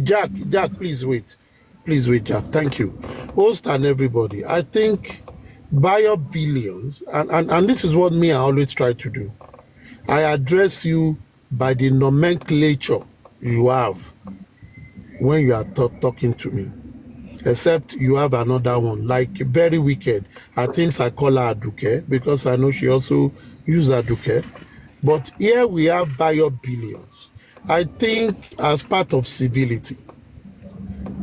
Jack, please wait. Please wait, Jack. Thank you. Host and everybody. I think bio billions, and this is what me I always try to do. I address you by the nomenclature you have when you are talking to me. Except you have another one, like very wicked. At times I call her Aduke because I know she also uses Aduke. But here we have bio billions. I think as part of civility,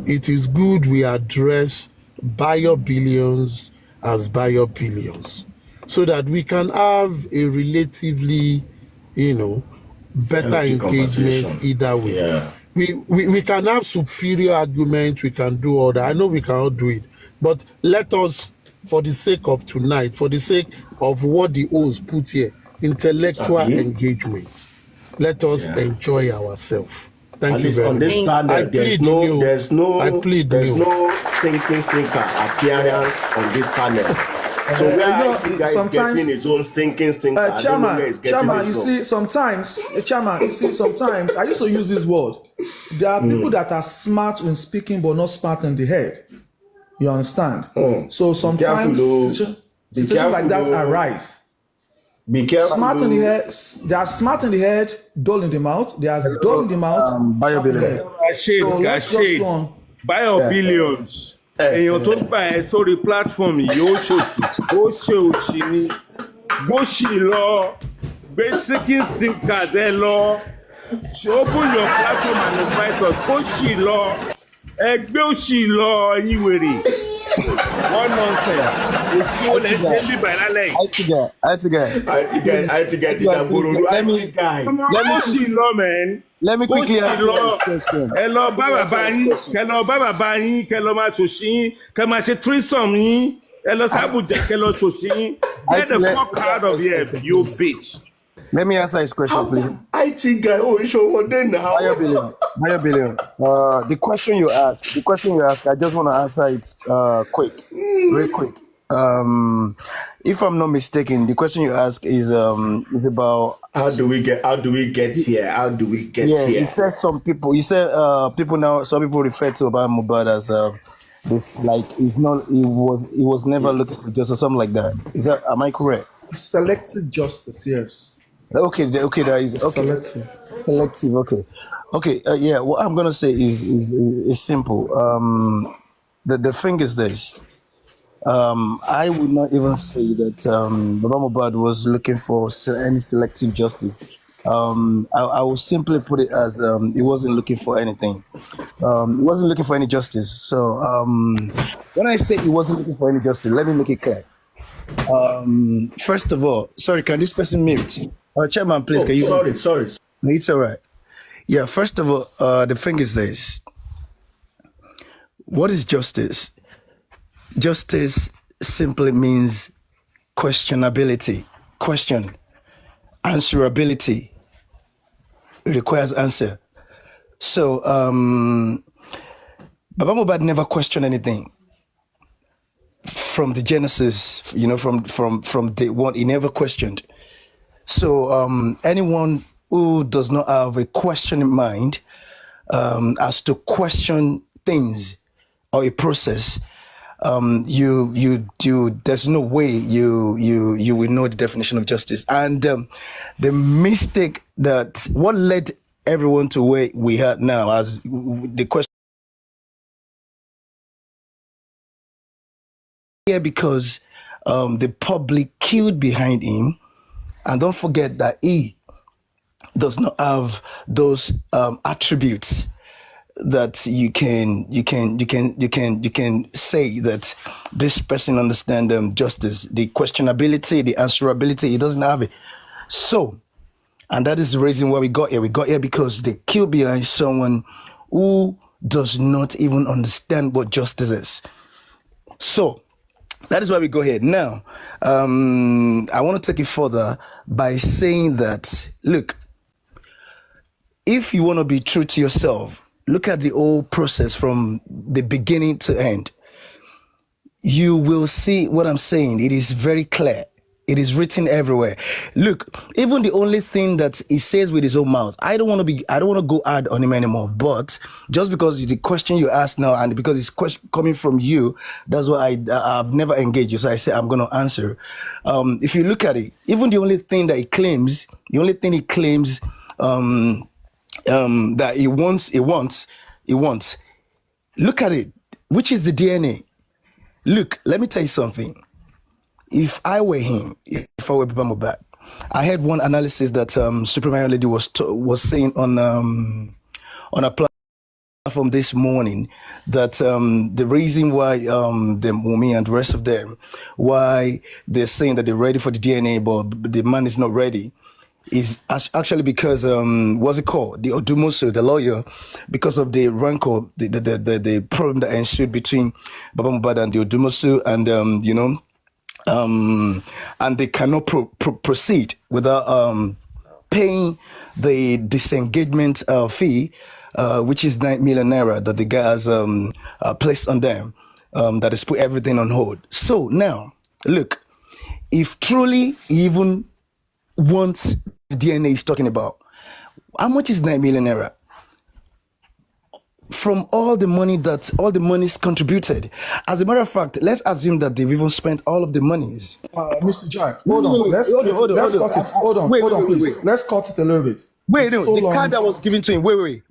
it is good we address bio billions as bio billions so that we can have a relatively, better Healthy engagement either way. Yeah. We can have superior argument, we can do all that. I know we cannot do it, but let us, for the sake of tonight, for the sake of what the host put here, intellectual engagement, let us enjoy ourselves. Thank you very on this much. planet, there's no stinking stinker appearance on this planet. So where IT guy is getting his own stinking stinker, Chairman, you see, sometimes I used to use this word. There are people that are smart when speaking, but not smart in the head. You understand? So sometimes situations like that arise. Be careful. Smart in the head. They are smart in the head, dull in the mouth. They are dull in the mouth. So let's just go on. Bio billions. Èèyàn tó gbà ẹ́ sórí platform yìí ó ṣe òṣì ni bó ṣì lọ gbé seeking thinkers ẹ lọ open your platform and invite us kó ṣì lọ ẹgbẹ́ òṣì lọ ẹ̀yin wèrè one nonsense òṣì ó lè ṣe bí bàrà lẹ́yìn. IT guy ti dàgbòrò IT guy. Let me ṣì lọ man. Let me quickly answer this question. Ẹ lọ bá bàbá yín, kẹ lọ máa ṣòṣì yín, kẹ máa ṣe threesome yín, ẹ lọ sábùjá, kẹ lọ ṣòṣì yín. Get the fuck out of here, you bitch. Let me answer his question, please. IT guy, show what they now. Maya Billion. The question you asked, I just want to answer it very quick. If I'm not mistaken, the question you ask is about how do we get here? Yeah, you said some people refer to about Mohbad as this, like he was never looking for justice or something like that. Am I correct? Selective justice, yes. Okay, there is selective. Okay. Yeah. What I'm gonna say is simple. The thing is this. I would not even say that Baba Mohbad was looking for any selective justice. I will simply put it as he wasn't looking for anything. He wasn't looking for any justice. So when I say he wasn't looking for any justice, let me make it clear. First of all, sorry, can this person mute? Chairman, please, can you? Sorry. It's all right. Yeah, first of all, the thing is this. What is justice? Justice simply means questionability. Question. Answerability. It requires answer. So, Baba Mohbad never questioned anything. From the genesis, from day one, he never questioned. So anyone who does not have a questioning mind as to question things or a process, there's no way you will know the definition of justice. And the mistake what led everyone to where we are now as the question. Yeah, because the public queued behind him, and don't forget that he does not have those attributes that you can say that this person understands justice, the questionability, the answerability. He doesn't have it. So, and that is the reason why we got here. We got here because they queued behind someone who does not even understand what justice is. So. That is why we go here. Now, I want to take it further by saying that, look, if you want to be true to yourself, look at the whole process from the beginning to end. You will see what I'm saying. It is very clear. It is written everywhere. Look, even the only thing that he says with his own mouth, I don't want to go hard on him anymore. But just because the question you ask now, and because it's coming from you, that's why I've never engaged you. So I say I'm going to answer. If you look at it, even the only thing that he claims, that he wants. Look at it, which is the DNA. Look, let me tell you something. If I were him, if I were Mohbad, I had one analysis that Superman Lady was saying on a platform this morning that the reason why the Mumi and the rest of them, why they're saying that they're ready for the DNA, but the man is not ready, is actually because what's it called? The Odumosu, the lawyer, because of the rancor, the problem that ensued between Baba Mohbad and the Odumosu, and and they cannot proceed without paying the disengagement fee, which is 9 million naira that the guy has placed on them, that has put everything on hold. So now, look, if truly even wants the DNA is talking about, how much is 9 million naira? From all the monies contributed. As a matter of fact, let's assume that they've even spent all of the monies. Mr. Jack, hold on. Let's cut it. Hold on, please. Let's cut it a little bit. Wait, no, the card that was given to him. Wait.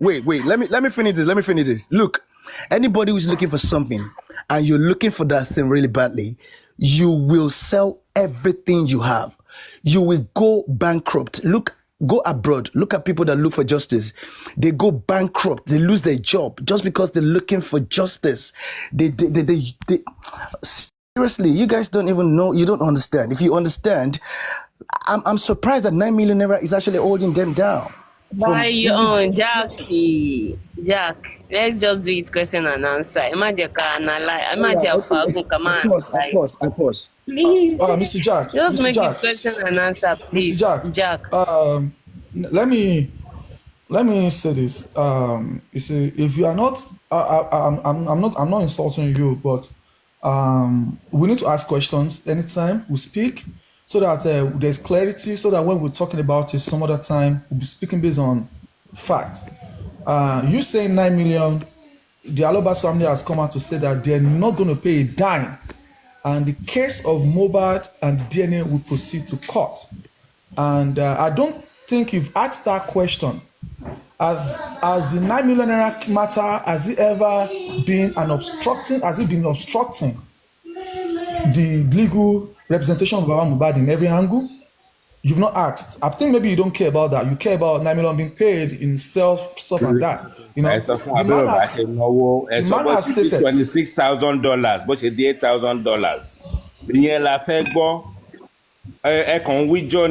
Let me finish this. Look, anybody who's looking for something and you're looking for that thing really badly, you will sell everything you have. You will go bankrupt. Go abroad. Look at people that look for justice. They go bankrupt. They lose their job just because they're looking for justice. They seriously, you guys don't even know. You don't understand. If you understand, I'm surprised that 9 million naira is actually holding them down. By your own, Jackie. Jack, let's just do it question and answer. Imagine Of course. Please. Mr. Jack. Just Mr. make Jack. it question and answer, please. Mr. Jack. Let me say this. You see, if you are not, I'm not insulting you, but we need to ask questions anytime we speak, so that there's clarity, so that when we're talking about it some other time, we'll be speaking based on fact. You saying 9 million, the Alobas family has come out to say that they're not going to pay a dime, and the case of Mohbad and the DNA will proceed to court. And I don't think you've asked that question. As the 9 million naira matter, has it ever been obstructing the legal representation of Baba Mohbad in every angle? You've not asked. I think maybe you don't care about that. You care about 9 million being paid in stuff like that. You know, the man has stated $26,000, but it's $8,000. Ìyẹn la fẹ́ gbọ́. Ẹ kàn wíjọ́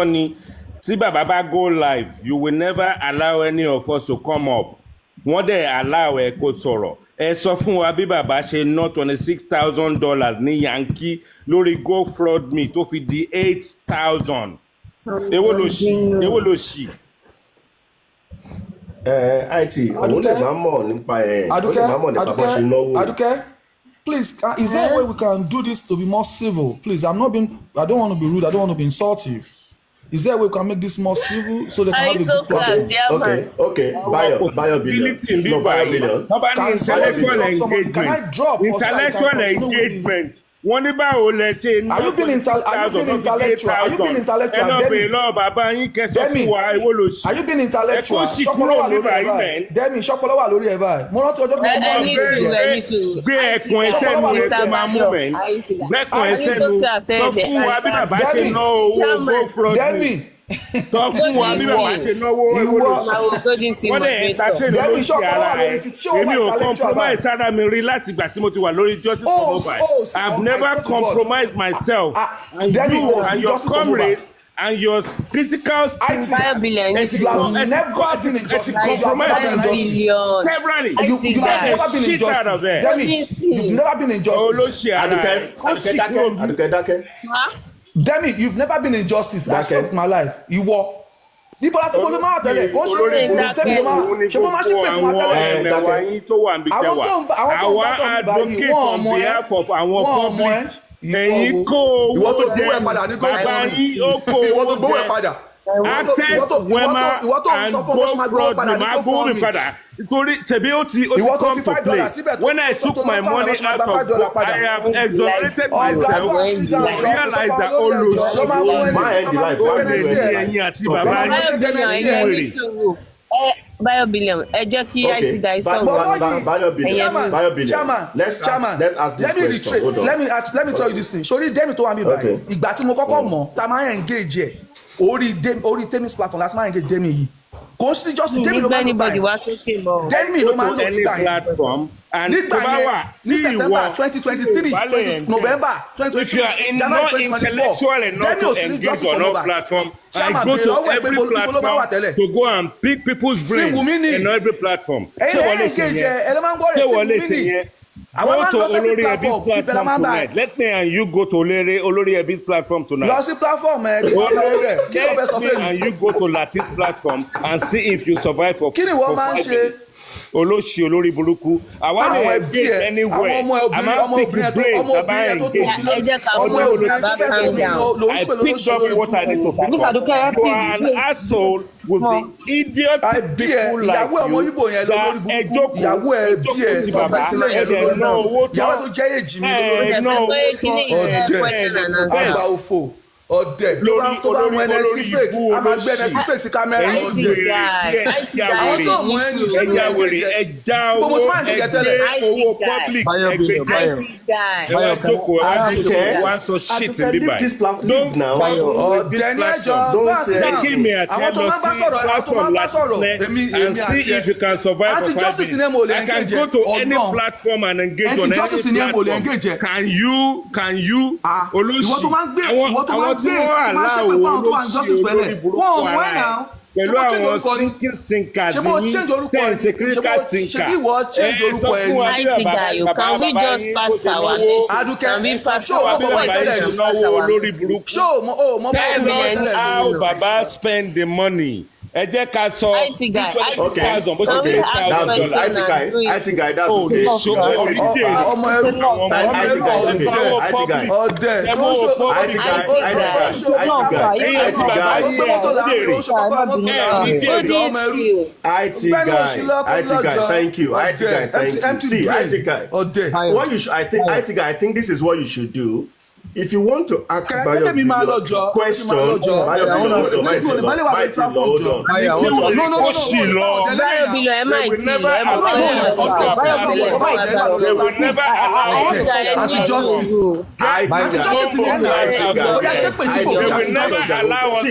ni. Tí bàbá bá go live, you will never allow any of us to come up. Wọ́n dẹ̀ allow ẹ kó sọ̀rọ̀. Ẹ sọ fún wa bí bàbá ṣe ná $26,000 ní Yankee lórí GoFundMe tó fi di 8,000. Èwo ló ṣì? IT, òun lè máa mọ̀ nípa bó ṣe náwó. Aduke, please, is there a way we can do this to be more civil? Please, I don't want to be rude. I don't want to be insultive. Is there a way we can make this more civil so they can have a good platform? Okay. Buy a billion. No, buy a billion. Can I drop intellectual engagement? Wọ́n ní báwo lẹ ṣe ní Are you being intellectual? Are you being intellectual? Demi, are you being intellectual? Demi, ṣọpọlọ wà lórí ẹ̀ báyìí. Mo rántí ọjọ́ tó kọ́ Ẹni sùn. gbé ẹkùn ẹsẹ̀ nu ẹkùn máa mú mẹ́. Gbẹ́kùn ẹsẹ̀ nu sọ fún wa bí bàbá ṣe ná owó GoFundMe. Demi. Sọ fún wa bí bàbá ṣe náwó wọ́n dẹ̀ entertain lórí ara ẹ̀. Èmi ò compromise ara mi rí láti ìgbà tí mo ti wà lórí justice for Mohbad. I've never compromised myself. And you and your comrades and your critical you've never been in justice. You've never been in justice. Demi, you've never been in justice. Demi, you've never been in justice. I saved my life. Ìwọ. Níbo la ti bolo máa tẹ̀lé? Kò ṣe tẹ́mi ló máa ṣe bó máa ṣe pè fún wa tẹ́lẹ̀. Àwọn tó ń bá sọ̀rọ̀ báyìí wọ́n ọmọ ẹ̀. ẹ̀yin kó owó jẹ bàbá yín ó kó owó jẹ access wema and GoFraud ni máa gbówó mi padà nítorí tẹ̀bí ó ti come to play when I took my money out of GoFraud I have exonerated myself to realize that olùsọ̀rọ̀ ó lè ní ẹ̀yin àti bàbá yín. Bio billion. Ẹ jẹ́ kí IT guys sọ̀rọ̀. Bio billion. Let's ask this question. Hold on. Let me tell you this thing. Sori Demi tó wà mí báyìí. Ìgbà tí mo kọ́kọ́ mọ̀, ta máa engage ẹ̀. Orí Temi's platform láti máa engage Demi yìí. Kò sí just Demi ló máa ń gbà yẹn. Demi ló máa ń lò nígbà yẹn. Nígbà yẹn ní September 2023 November 2023 January 2024 Demi ò sí ní justice for Mohbad. I go to every platform to go and pick people's brains in every platform. Ṣé wọlé ṣe yẹn? Go to Olori Ebi's platform tonight. Let me and you go to Olori Ebi's platform tonight. Lọ sí platform ẹ̀ kí wọ́n bẹ̀rẹ̀ bẹ̀. Kí ló fẹ́ sọ fún mi? And you go to Latis platform and see if you survive for 5 Kí minutes. ni wọ́n máa ń ṣe? Olóṣì olórí burúkú. Àwa lè engage anywhere. A máa ń pick the brain tàbá engage. I picked up what I need to pick up. You are an asshole with the idiot people like you that ẹjọ́kọ̀ ti bàbá ẹ̀dẹ̀ náà owó tó ìyàwó tó jẹ́ èjì mi àgbà òfò ọ̀dẹ̀ tó bá mú ẹni sí fake a máa gbé ẹni sí fake sí kámẹ́rà ọ̀dẹ̀ àwọn tó mú ẹni ẹja wèrè ẹja owó ẹgbẹ́ owó public ẹgbẹ́ ẹwà jókòó wá sọ shit ní bíbáyìí don't fight ọ̀dẹ̀ ní ẹjọ́ àwọn tó máa bá sọ̀rọ̀ èmi and see if you can survive for 5 minutes. I can go to any platform and engage on any platform. Can you ìwọ tó máa gbé máa ṣe pé fáwọn tó wà ní justice pẹ̀lẹ́ wọ́n ò mọ̀ ẹ́ náà pẹ̀lú àwọn stinking stinkers yìí tẹ̀ ń ṣe critical stinker ṣe bí wọ́n change orúkọ ẹ̀ ní. IT guy o can we just pass our message can we pass our message ṣó o mọ bọ́ tell us how baba spend the money. Ẹ jẹ́ ká sọ IT guy bó ṣe dé $1,000. IT guy that's okay. ọmọ ẹrú ọdẹ thank you. See, IT guy. I think this is what you should do. If you want to ask question, no.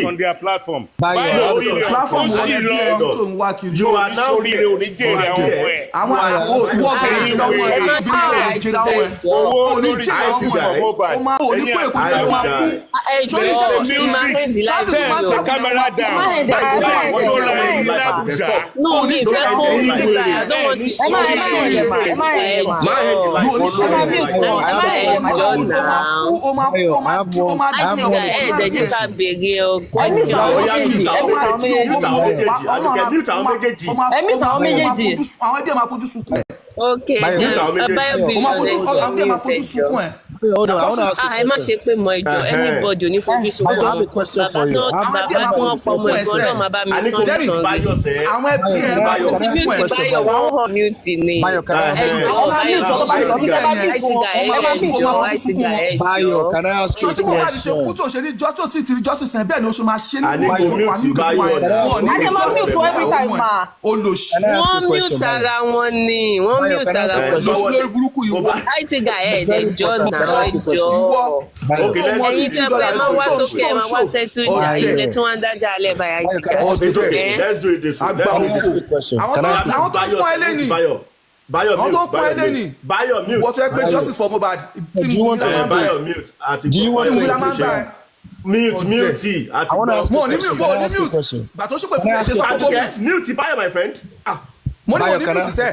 On their platform. You are now Okay. Hold on, I want to ask ẹ má ṣe pé mọ ìjọ anybody ò ní fojú sunkún. I have a question for you. Bàbá tí wọ́n pọ̀ mọ́ ẹ̀gbọ́n náà máa bá mi sọ àwọn ẹbí ẹ̀ báyọ̀ sí mute báyọ̀ wọ́n hàn mute ni. Báyọ̀ can I ask you a question? Báyọ̀ can I ask you a question? kútó ṣe ní jọ́sọ̀ tí ti jọ́sọ̀ sẹ̀ bẹ́ẹ̀ ni o ṣe máa ṣe ní wọ́n mute ara wọn ni wọ́n mute ara wọn. IT guy ẹ̀ ẹ̀jọ́ náà ẹ̀jọ́ ẹ̀yin tẹ́ pé ẹ máa wá sókè ẹ máa wá sẹ́tù ìjà ilẹ̀ tí wọ́n ń dájà alẹ́ báyà ìjà. Let's do it this way. Àgbà òfò àwọn tó ń pọ́n ẹlẹ́ni Bayo àwọn tó ń pọ́n ẹlẹ́ni wọ́n fẹ́ pé justice for Mohbad tí mo ní la máa ń bá ẹ. Mute. I want to ask you a question. Gbà tó ṣùpẹ̀ fún ẹ ṣe sọ kókó mute Bayo my friend. Mo ní mo ní mute sẹ́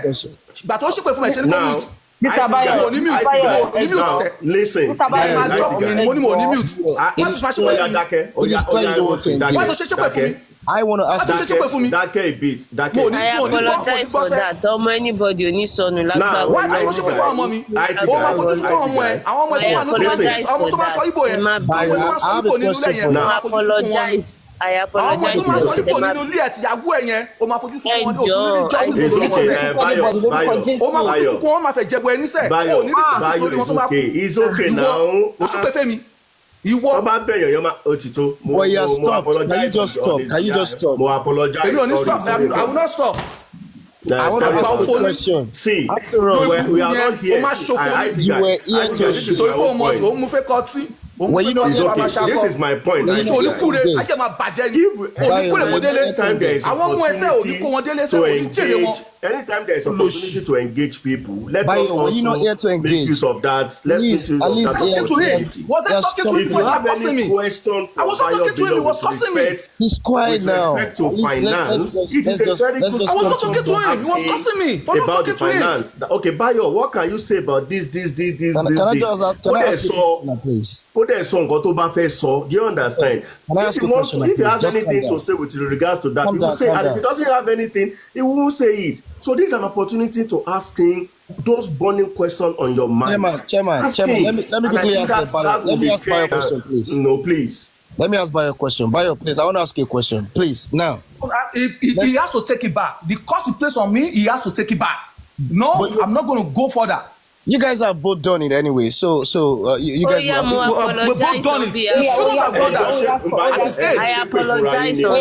gbà tó ṣùpẹ̀ fún ẹ ṣe ní kó mute. Mr. Bayo, listen. Mr. Bayo, mo ní mo ní mute. Wọ́n ti ṣe pé fún mi. Explain the whole thing. Wọ́n ti ṣe pé fún mi. I want to ask that a bit. I apologize for that. Ọmọ anybody ò ní sọnù lágbàá. Why do you ṣe pé fún ọmọ mi? Ó máa fojú sí ọmọ ẹ̀. Àwọn ọmọ ẹ̀ tó wà ní ọmọ tó máa sọ Ìgbò yẹn. Àwọn tó máa sọ Ìgbò nínú ilé yẹn. I apologize. Àwọn ọmọ tó máa sọ Ìgbò nínú ilé ẹ̀ tìyàwó ẹ̀ yẹn. Ó máa fojú sí wọn ní òtún ní justice lórí wọn sẹ́. Ó máa fojú sí wọn máa fẹ́ jẹ̀bù ẹ̀ níṣẹ́. Ó ní justice lórí wọn tó máa kú. It's okay now. Ó ṣùpẹ́ fẹ́ mi. Ìwọ bá bẹ̀yàn yọ máa ó ti tó. Mo apologize. Can you just stop? Mo apologize. Èmi ò ní stop. I will not stop. I want to ask a question. See, we are not here. You were here to show. Well, you know, it's okay. This is my point. Anytime there is opportunity to engage people, let us also make use of that. Let's make use of that. Was I talking to him? If you have any question I was not talking to him. He was cussing me. He's quiet now. With respect to finance, it is a very good. I was not talking to him. He was cussing me for not talking to him. Okay, Bayo, what can you say about this? Can I ask you a question, please? Do you understand? If he has anything to say with regards to that, he will say, and if he doesn't have anything, he won't say it. So this is an opportunity to ask him those burning questions on your mind. Chairman, let me quickly ask Bayo. Let me ask Bayo a question, please. No, please. Let me ask Bayo a question. Bayo, please, I want to ask you a question. Please, now. He has to take it back. The cost he placed on me, he has to take it back. No, I'm not going to go further. You guys have both done it anyway, so you guys we both done it. You shouldn't have done that at his age. I apologize on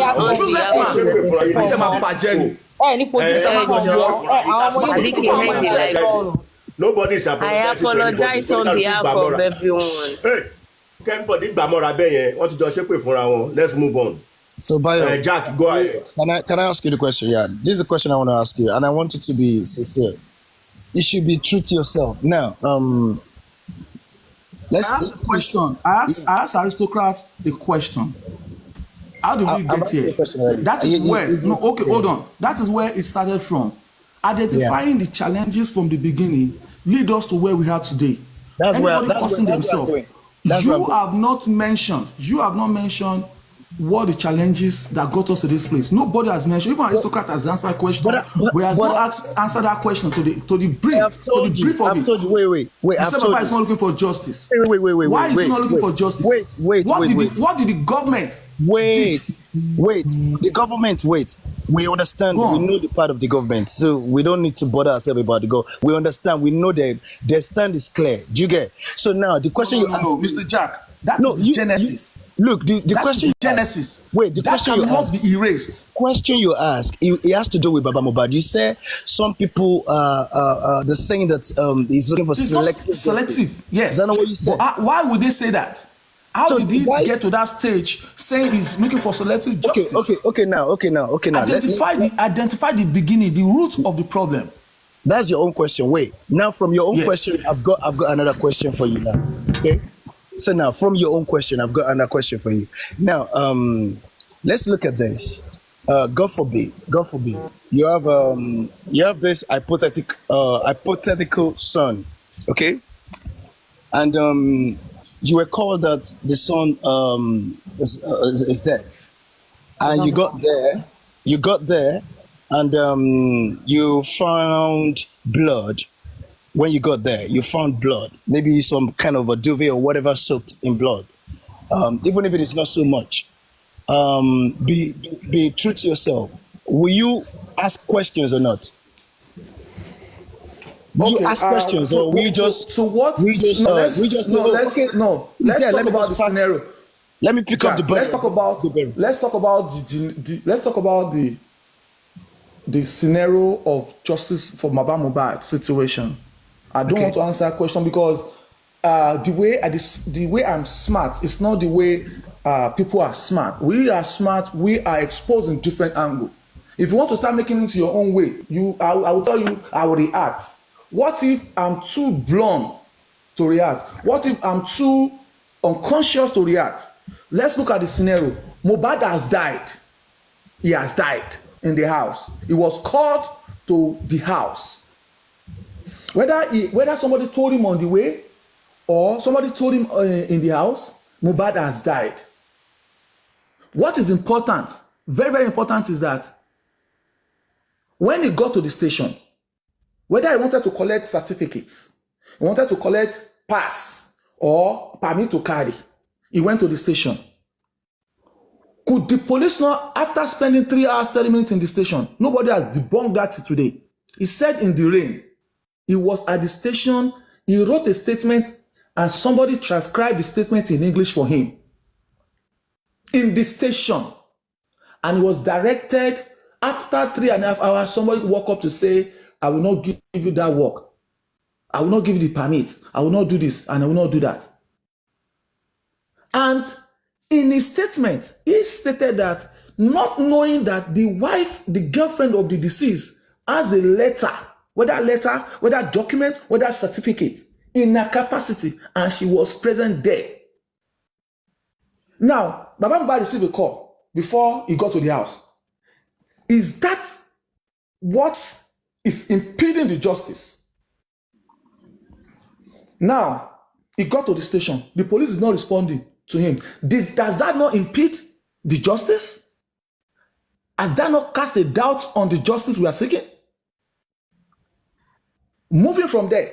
Nobody is apologizing. I apologize on behalf of everyone. Let's move on. So, Bayo, Jack, go ahead. Can I ask you the question? Yeah, this is the question I want to ask you, and I want it to be sincere. You should be true to yourself. Now, let's ask a question. I ask aristocrats a question. How did we get here? That is where. No, okay, hold on. That is where it started from. Identifying the challenges from the beginning lead us to where we are today. Anybody cursing themselves. You have not mentioned what the challenges that got us to this place. Nobody has mentioned. Even aristocrat has answered a question. We have not answered that question to the brief of it. Wait. Papa is not looking for justice. Wait. Why is he not looking for justice? What did the government? Wait. The government. We understand. We know the part of the government, so we don't need to bother ourselves about the government. We understand. We know that their stand is clear. Do you get? So now the question you ask, Mr. Jack. That is the genesis. Look, the question genesis. Wait, the question you cannot be erased. Question you ask, it has to do with Baba Mohbad. You say some people they're saying that he's looking for selective. Yes. Is that not what you said? Why would they say that? How did he get to that stage saying he's looking for selective justice? Okay. Now. Identify the beginning, the root of the problem. That's your own question. Wait. Now from your own question, I've got another question for you now. Okay. So now, from your own question, I've got another question for you. Now, let's look at this. God forbid, you have this hypothetical son, okay? And you were called that the son is dead, and you got there, and you found blood. When you got there, you found blood, maybe some kind of a duvet or whatever soaked in blood. Even if it is not so much, be true to yourself. Will you ask questions or not? Will you ask questions or will you just? So what? Let's talk about the scenario. Let me pick up the. Let's talk about the scenario of justice for Mohbad situation. I don't want to answer that question because the way I'm smart is not the way people are smart. We are smart. We are exposed in different angles. If you want to start making it your own way, I will tell you, I will react. What if I'm too blunt to react? What if I'm too unconscious to react? Let's look at the scenario. Mohbad has died. He has died in the house. He was called to the house. Whether somebody told him on the way or somebody told him in the house, Mohbad has died. What is important very, very important is that when he got to the station, whether he wanted to collect certificates, he wanted to collect pass or permit to carry, he went to the station. Could the police not, after spending 3 hours, 30 minutes in the station, nobody has debunked that today. He said in the rain, he was at the station, he wrote a statement, and somebody transcribed the statement in English for him. In the station. And he was directed, after 3.5 hours, somebody woke up to say, I will not give you that work. I will not give you the permit. I will not do this, and I will not do that. And in his statement, he stated that not knowing that the wife, the girlfriend of the deceased, has a letter, whether document, whether certificate, in her capacity, and she was present there. Now, Baba Mohbad received a call before he got to the house. Is that what is impeding the justice? Now, he got to the station. The police is not responding to him. Does that not impede the justice? Has that not cast a doubt on the justice we are seeking? Moving from there,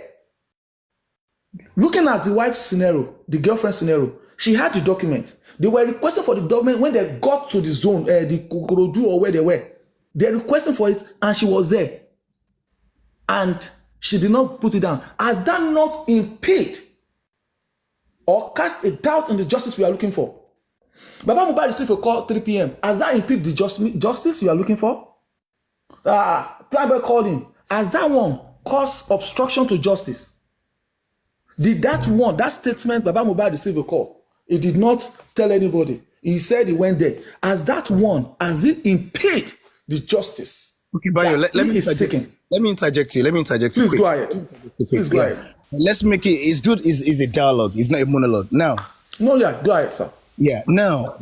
looking at the wife's scenario, the girlfriend scenario, she had the document. They were requesting for the document when they got to the zone, the Kokorodu or where they were. They were requesting for it, and she was there. And she did not put it down. Has that not impede or cast a doubt on the justice we are looking for? Baba Mohbad received a call 3 p.m. Has that impeded the justice you are looking for? Private called him. Has that one caused obstruction to justice? Did that one, that statement, Baba Mohbad received a call? He did not tell anybody. He said he went there. Has that one, has it impeded the justice? Okay, Bayo, let me interject you. Please go ahead. Please go ahead. Let's make it, it's good, it's a dialogue. It's not a monologue. Now. No, yeah, go ahead, sir. Yeah, now,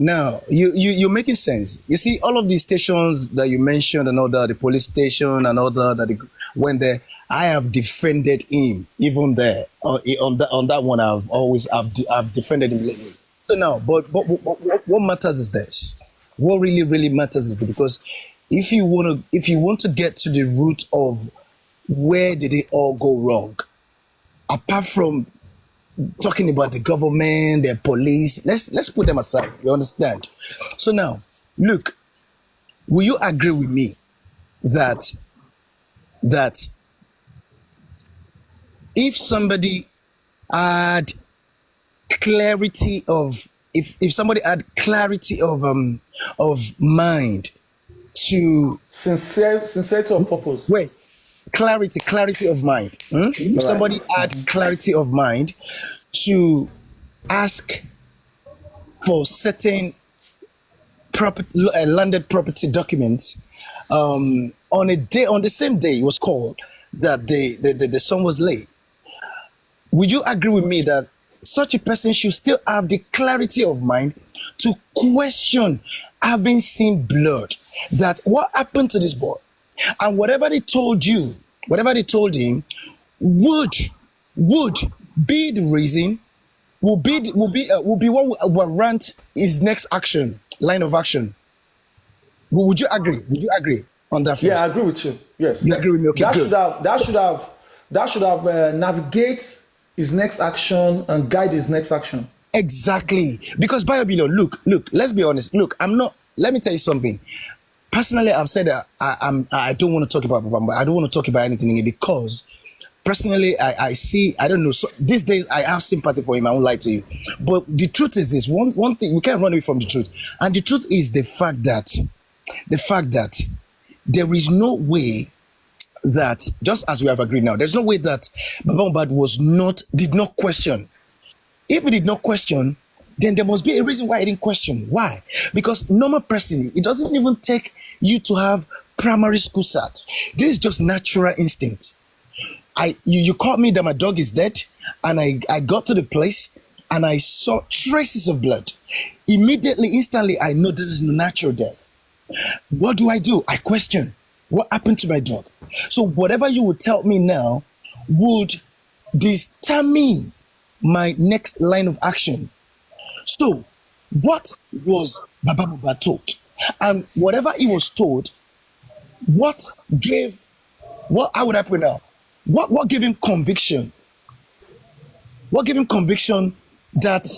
you're making sense. You see, all of these stations that you mentioned and all that, the police station and all that went there, I have defended him even there. On that one, I've defended him lately. So now, but what matters is this. What really matters is this, because if you want to get to the root of where did it all go wrong, apart from talking about the government, the police, let's put them aside. You understand? So now, look, will you agree with me that if somebody had clarity of if somebody had clarity of mind to sincerity of purpose. Wait, clarity of mind. If somebody had clarity of mind to ask for certain landed property documents on the same day it was called that the son was late, would you agree with me that such a person should still have the clarity of mind to question having seen blood, that what happened to this boy, and whatever they told him would be the reason, will be what will warrant his next line of action? Would you agree? Would you agree on that first? Yeah, I agree with you. Yes. You agree with me? Okay, good. That should have navigate his next action and guide his next action. Exactly. Because Biobilo, look, let's be honest. Look, let me tell you something. Personally, I've said that I don't want to talk about Baba. I don't want to talk about anything because personally, I see, I don't know. So these days, I have sympathy for him. I won't lie to you. But the truth is this: one thing, we can't run away from the truth. And the truth is the fact that there is no way that, just as we have agreed now, there's no way that Baba Mohbad did not question. If he did not question, then there must be a reason why he didn't question. Why? Because normal person, it doesn't even take you to have primary school cert. This is just natural instinct. You called me that my dog is dead, and I got to the place and I saw traces of blood. Instantly, I know this is natural death. What do? I question. What happened to my dog? So whatever you would tell me now would determine my next line of action. So what was Baba Mohbad told? And whatever he was told, how would I put it now? What gave him conviction? What gave him conviction that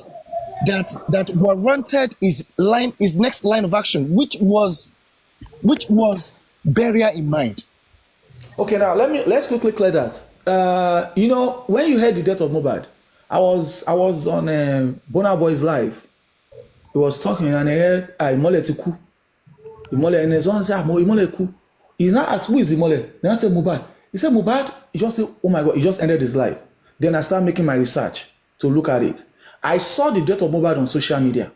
warranted his next line of action, which was burial in mind? Okay, now let's quickly clear that. When you heard the death of Mohbad, I was on Burna Boy's live. He was talking and I heard Imole ti kú. Imole and his son said, Imole kú. He's not asked who is Imole. Then I said Mohbad. He said Mohbad. He just said, oh my God, he just ended his life. Then I started making my research to look at it. I saw the death of Mohbad on social media.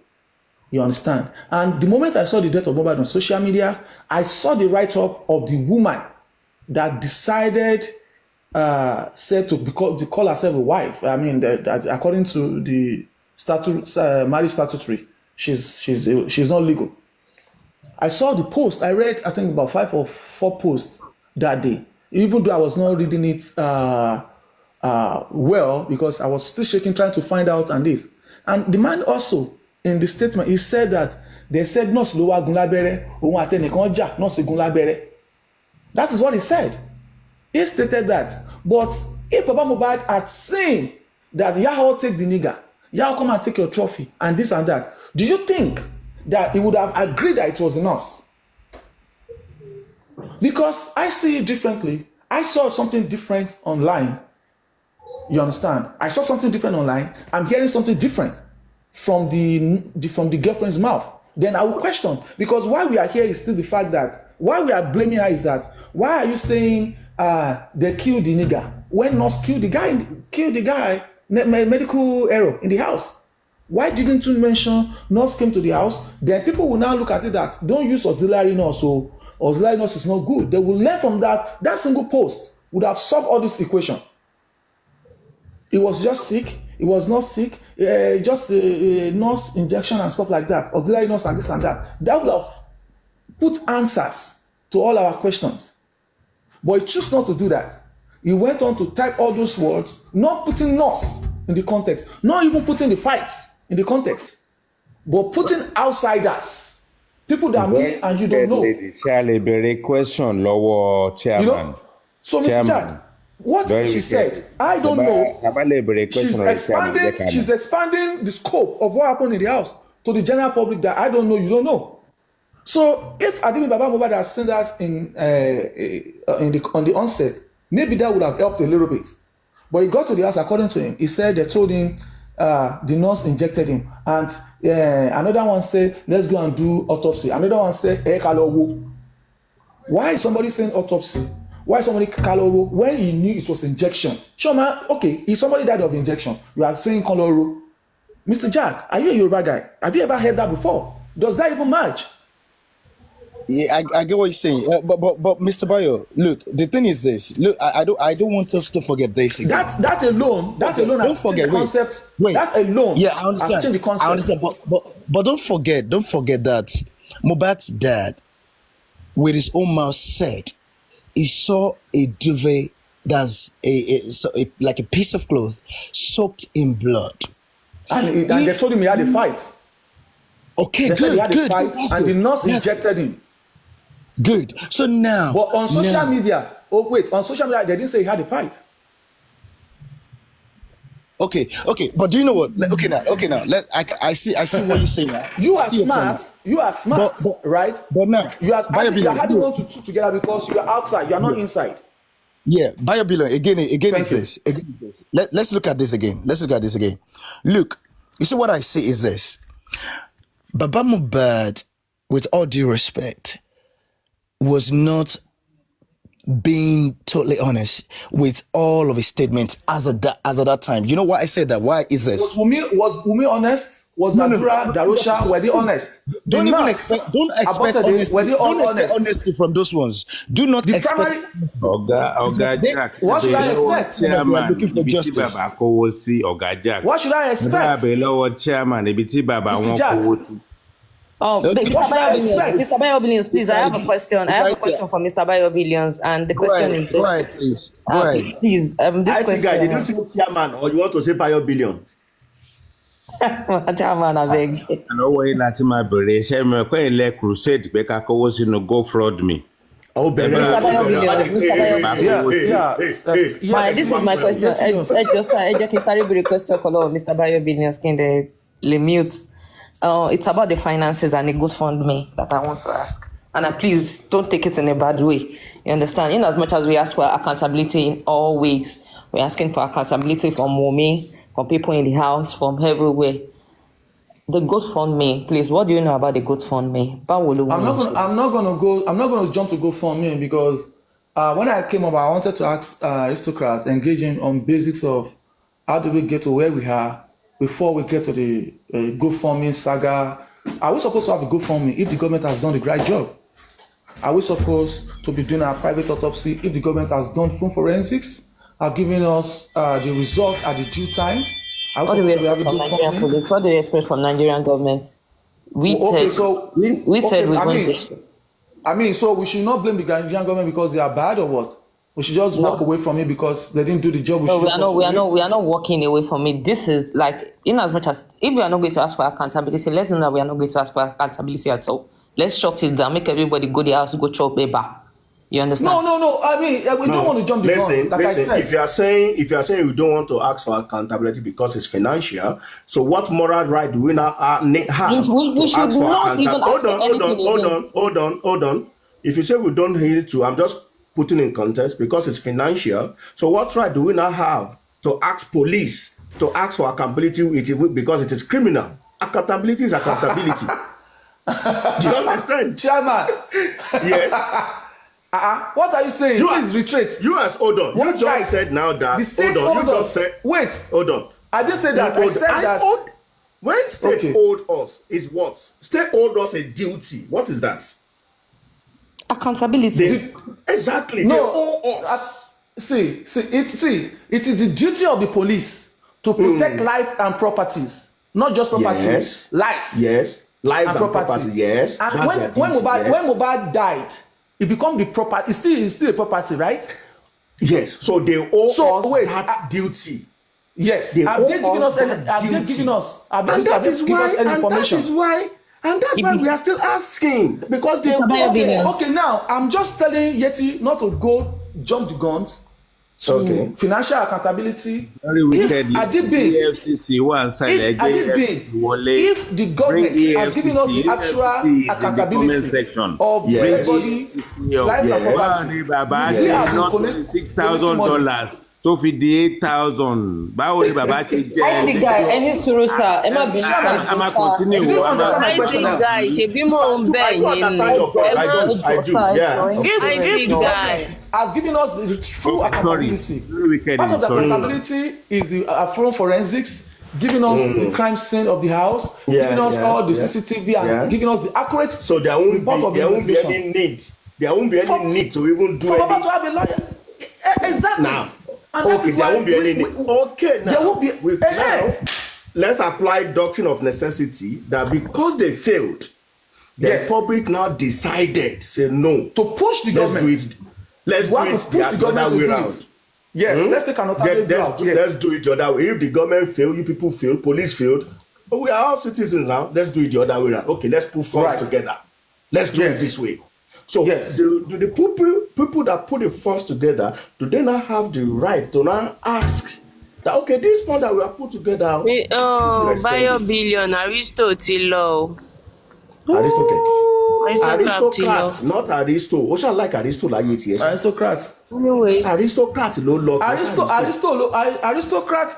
You understand? And the moment I saw the death of Mohbad on social media, I saw the write-up of the woman that decided, said to call herself a wife. I mean, that according to the marriage statutory, she's not legal. I saw the post. I read, I think, about 5 or 4 posts that day. Even though I was not reading it well, because I was still shaking, trying to find out and this. And the man also, in the statement, he said that they said, "Nurse lo wa gun labere, ohun atenikan ja, nurse gun labere." That is what he said. He stated that. But if Baba Mohbad had seen that Yahoo take the nigger, Yahoo come and take your trophy, and this and that, do you think that he would have agreed that it was a nurse? Because I see it differently. I saw something different online. You understand? I saw something different online. I'm hearing something different from the girlfriend's mouth. Then I will question, because why we are here is still the fact that why we are blaming her is that why are you saying they killed the nigger when nurse killed the guy, medical error in the house? Why didn't you mention nurse came to the house? Then people will now look at it that don't use auxiliary nurse, so auxiliary nurse is not good. They will learn from that. That single post would have solved all this equation. He was just sick. He was not sick. Just a nurse injection and stuff like that. Auxiliary nurse and this and that. That would have put answers to all our questions. But he chose not to do that. He went on to type all those words, not putting nurse in the context, not even putting the fight in the context, but putting outsiders, people that me and you don't know. Question lower chairman. You know? So Mr. Jack, what she said, I don't know. She's expanding the scope of what happened in the house to the general public that I don't know, you don't know. So if Adimi Baba Mohbad had seen us on the onset, maybe that would have helped a little bit. But he got to the house, according to him, he said they told him the nurse injected him. And another one said, let's go and do autopsy. Another one said, why is somebody saying autopsy? Why somebody Kaloro when he knew it was injection? Sure, man. Okay, if somebody died of injection, you are saying Kaloro. Mr. Jack, are you a Yoruba guy? Have you ever heard that before? Does that even match? Yeah, I get what you're saying. But Mr. Bayo, look, the thing is this. Look, I don't want us to forget this again. That alone has changed the concept. Wait. That alone I understand. has changed the concept. I understand, but don't forget that Mohbad's dad, with his own mouth, said he saw a duvet that's like a piece of cloth soaked in blood. And they told him he had a fight. Okay, they good. Said he had a fight, and the nurse injected him. Good. So now, but on social media, on social media, they didn't say he had a fight. Okay. But do you know what? Okay now. I see what you're saying now. You are smart, right? But now, you are having 1 to 2 together because you are outside. You are not inside. Yeah, Biobillion again is this. Let's look at this again. Look, you see what I say is this. Baba Mohbad, with all due respect, was not being totally honest with all of his statements as at that time. You know why I said that? Why is this? Was Wumi honest? Was Nadura, Darusha, were they honest? Don't expect honesty. Were they all honest? Honesty from those ones. Do not expect. Jack. What should I expect? They are looking for justice. What should I expect? Mr. Jack. Mr. Bayo-Billions, please, I have a question. I have a question for Mr. Bayo-Billions, and the question is this. Go ahead, please. Go ahead. Please, this question. Guy, did you say chairman or you want to say Bayo-Billion? Chairman, I beg. àná wọ̀nyí láti máa bèrè iṣẹ́ mi ẹ̀kọ́ ilẹ̀ crusade pé ká kówó sínú GoFundMe. Oh, Mr. Bayo Billions, Mr. Bayo Billions. This is my question. Ẹ jẹ́ kí n sáré béèrè question kan lọ́wọ́ Mr. Bayo Billions kí n dẹ̀ lè mute. It's about the finances and the GoFundMe that I want to ask. And please don't take it in a bad way. You understand? In as much as we ask for accountability in all ways, we're asking for accountability from Wumi, from people in the house, from everywhere. The GoFundMe, please. What do you know about the GoFundMe? I'm not gonna jump to GoFundMe because when I came up, I wanted to ask aristocrats engaging on basics of how do we get to where we are before we get to the GoFundMe saga. Are we supposed to have a GoFundMe if the government has done the right job? Are we supposed to be doing our private autopsy if the government has done full forensics, have given us the results at the due time? What do we expect from Nigerian government? We said we so we should not blame the Nigerian government because they are bad or what? We should just walk away from it because they didn't do the job. We are not walking away from it. This is like, in as much as if we are not going to ask for accountability, let's know that we are not going to ask for accountability at all. Let's shut it down, make everybody go to the house, go chop paper. You understand? No. I mean, we don't want to jump the gun. Like I said, if you are saying you don't want to ask for accountability because it's financial, so what moral right do we now have we to ask for accountability? Hold on. If you say we don't need to, I'm just putting in context because it's financial. So what right do we now have to ask police to ask for accountability because it is criminal? Accountability is accountability. Do you understand? Chairman. Yes. What are you saying? Please retreat. You as hold on. You just said now that. Wait. Hold on. I didn't say that. I said that. When state hold us is what? State hold us a duty. What is that? Accountability. Exactly. No. They owe us. See. It is the duty of the police to protect life and properties, not just property. Yes. Lives. Yes. Lives and properties. Yes. And when Mohbad died, it become the property. It's still a property, right? Yes. So they owe us that duty. Yes. Have they given us any information? And that's why we are still asking because they okay. Now I'm just telling Yeti not to go jump the guns to financial accountability. If the government has given us the actual accountability of everybody, life and property, $6,000 tó fi di 8,000 báwo ni bàbá ṣe jẹ́ IT guy ẹni sùúrù sá ẹ má bínú a máa continue IT guy ṣebí mò ń bẹ̀ yín ni ẹ má jọ sá IT guy has given us the true accountability. Part of the accountability is the from forensics, giving us the crime scene of the house, giving us all the CCTV and giving us the accurate report of the investigation. There won't be any need to even do anything. To have a lawyer. Exactly. Now, there won't be any need. Okay, now, there won't be. Now, let's apply doctrine of necessity that because they failed, the public now decided, say no. To push the government. Let's do it the other way around. Yes, let's take an alternative route. Let's do it the other way. If the government failed, you people failed, police failed, but we are all citizens now. Let's do it the other way around. Okay, let's put funds together. Let's do it this way. So the people that put the funds together, do they not have the right to now ask that okay, this fund that we have put together? Bayo Billion, Aristo ti lọ. Aristocrats, not Aristo. Ocean like Aristo like it. Aristocrats. Aristocrats low low. Aristocrat.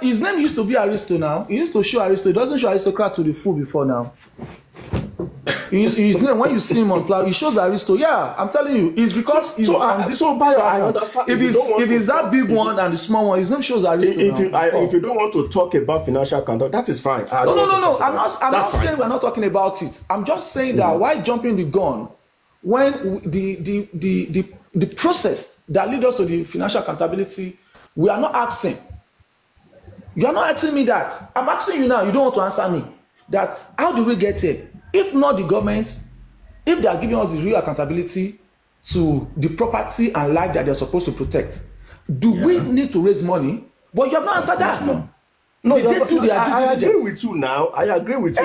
His name used to be Aristo now. He used to show Aristo. He doesn't show Aristocrat to the full before now. His name, when you see him on cloud, he shows Aristo. Yeah, I'm telling you, it's because he's so Bayo, I understand. If it's that big one and the small one, his name shows Aristo. If you don't want to talk about financial conduct, that is fine. No. I'm not saying we're not talking about it. I'm just saying that why jumping the gun when the process that leads us to the financial accountability, we are not asking. You are not asking me that. I'm asking you now. You don't want to answer me. That how do we get here? If not the government, if they are giving us the real accountability to the property and life that they're supposed to protect, do we need to raise money? But you have not answered that. No, did they do their I due agree diligence? with you now. I agree with you.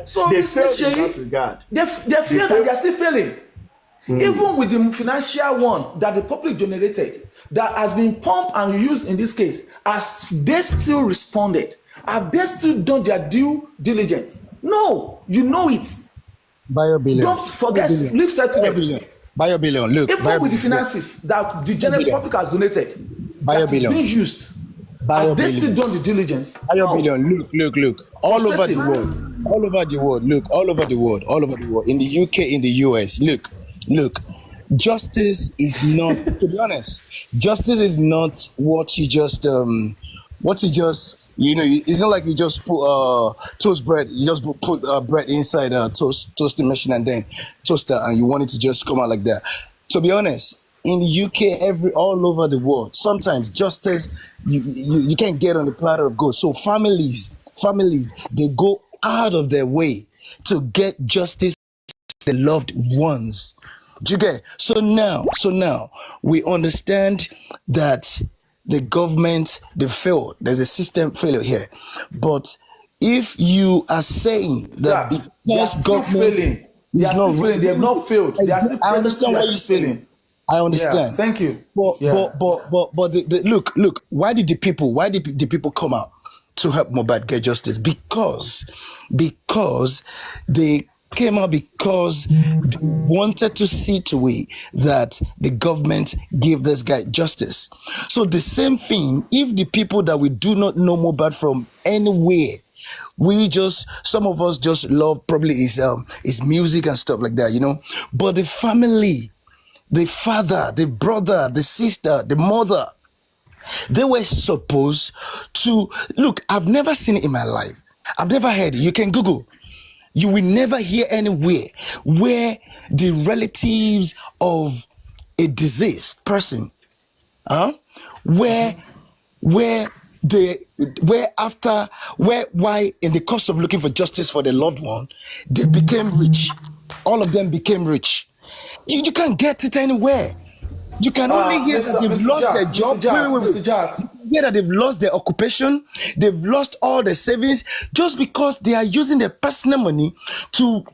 So They Mr. failed in that Sheyi, regard. they failed and they are still failing. Even with the financial one that the public generated, that has been pumped and used in this case, as they still responded, have they still done their due diligence? No, you know it. Biobillion. Don't forget, leave settlement. Biobillion. Look, Even with the finances that the general public has donated, that is being used, have they still done the diligence? Biobillion. Look. All over the world. Look, all over the world. In the UK, in the US. Look. Justice is not, to be honest, justice is not what you just, it's not like you just put toast bread, you just put bread inside a toasting machine and then toaster and you want it to just come out like that. To be honest, in the UK, all over the world, sometimes justice, you can't get on the platter of gold. So families, they go out of their way to get justice for the loved ones. Do you get? So now we understand that the government, they failed. There's a system failure here. But if you are saying that because government failing, they are still failing, they have not failed. They are still I understand what you're saying. I understand. Yeah, thank you. But look, why did the people come out to help Mohbad get justice? Because they came out because they wanted to see to it that the government give this guy justice. So the same thing, if the people that we do not know Mohbad from anywhere, some of us just love probably his music and stuff like that, But the family, the father, the brother, the sister, the mother, they were supposed to look. I've never seen it in my life. I've never heard it. You can Google. You will never hear anywhere where the relatives of a deceased person, why in the course of looking for justice for the loved one, they became rich. All of them became rich. You can't get it anywhere. You can only hear that they've lost their job. Mr. Jack. Hear that they've lost their occupation, they've lost all their savings just because they are using their personal money to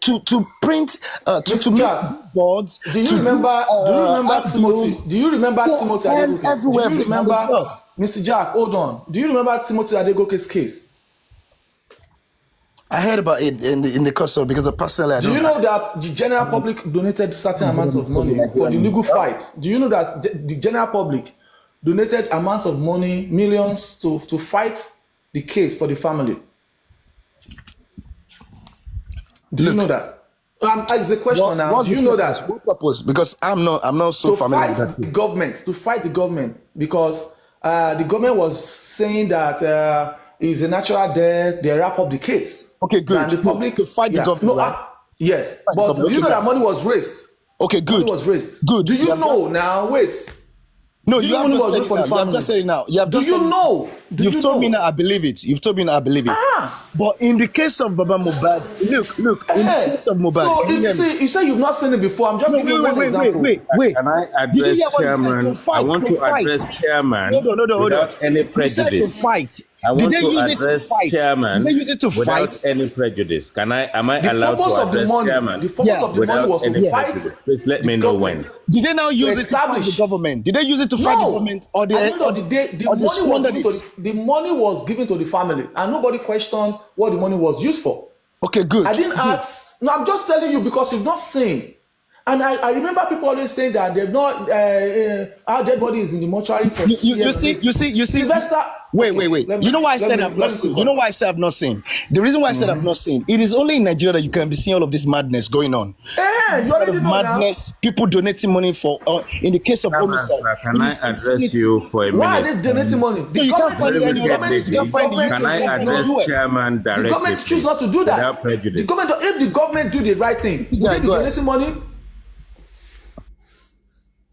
print to make boards. Do you remember Timothy? Do you remember Timothy Adegoke? Everywhere. Do you remember Mr. Jack? Hold on. Do you remember Timothy Adegoke's case? I heard about it in the course of because of personally. Do you know that the general public donated certain amount of money for the legal fight? Do you know that the general public donated amount of money, millions, to fight the case for the family? Do you know that? It's a question now. Do you know that? What purpose? Because I'm not so familiar with that. To fight the government, because the government was saying that it's a natural death. They wrap up the case. Okay, good. And the public to fight the government. No, yes, but do you know that money was raised? Okay, good. Money was raised. Good. Do you know now? Wait. No, you have just said it now. Do you know? You've told me now. I believe it. But in the case of Baba Mohbad, look. In the case of Mohbad, so you say you've not seen it before. I'm just giving you one example. Wait. Can I address chairman? I want to address chairman without any prejudice. To fight. I want to address chairman Did they use it to without fight? any prejudice. Am I allowed to address chairman? The purpose of the money was to fight. Please let me know when. Did they now use it to fight the government? Did they use it to fight the government, or at the end of the day, the money was given to the family, and nobody questioned what the money was used for. Okay, good. I didn't ask. No, I'm just telling you because you've not seen. And I remember people always saying that they've not our dead body is in the mortuary for you see. Sylvester. Wait. You know why I said I've not seen? You know why I said I've not seen? The reason why I said I've not seen, it is only in Nigeria that you can be seeing all of this madness going on. You already know madness, now. People donating money for in the case of homicide. Can I address you for a minute? Why are they donating money? You can't find it. Can I address chairman directly? The government choose not to do that. Without prejudice. If the government do the right thing, will they be donating money?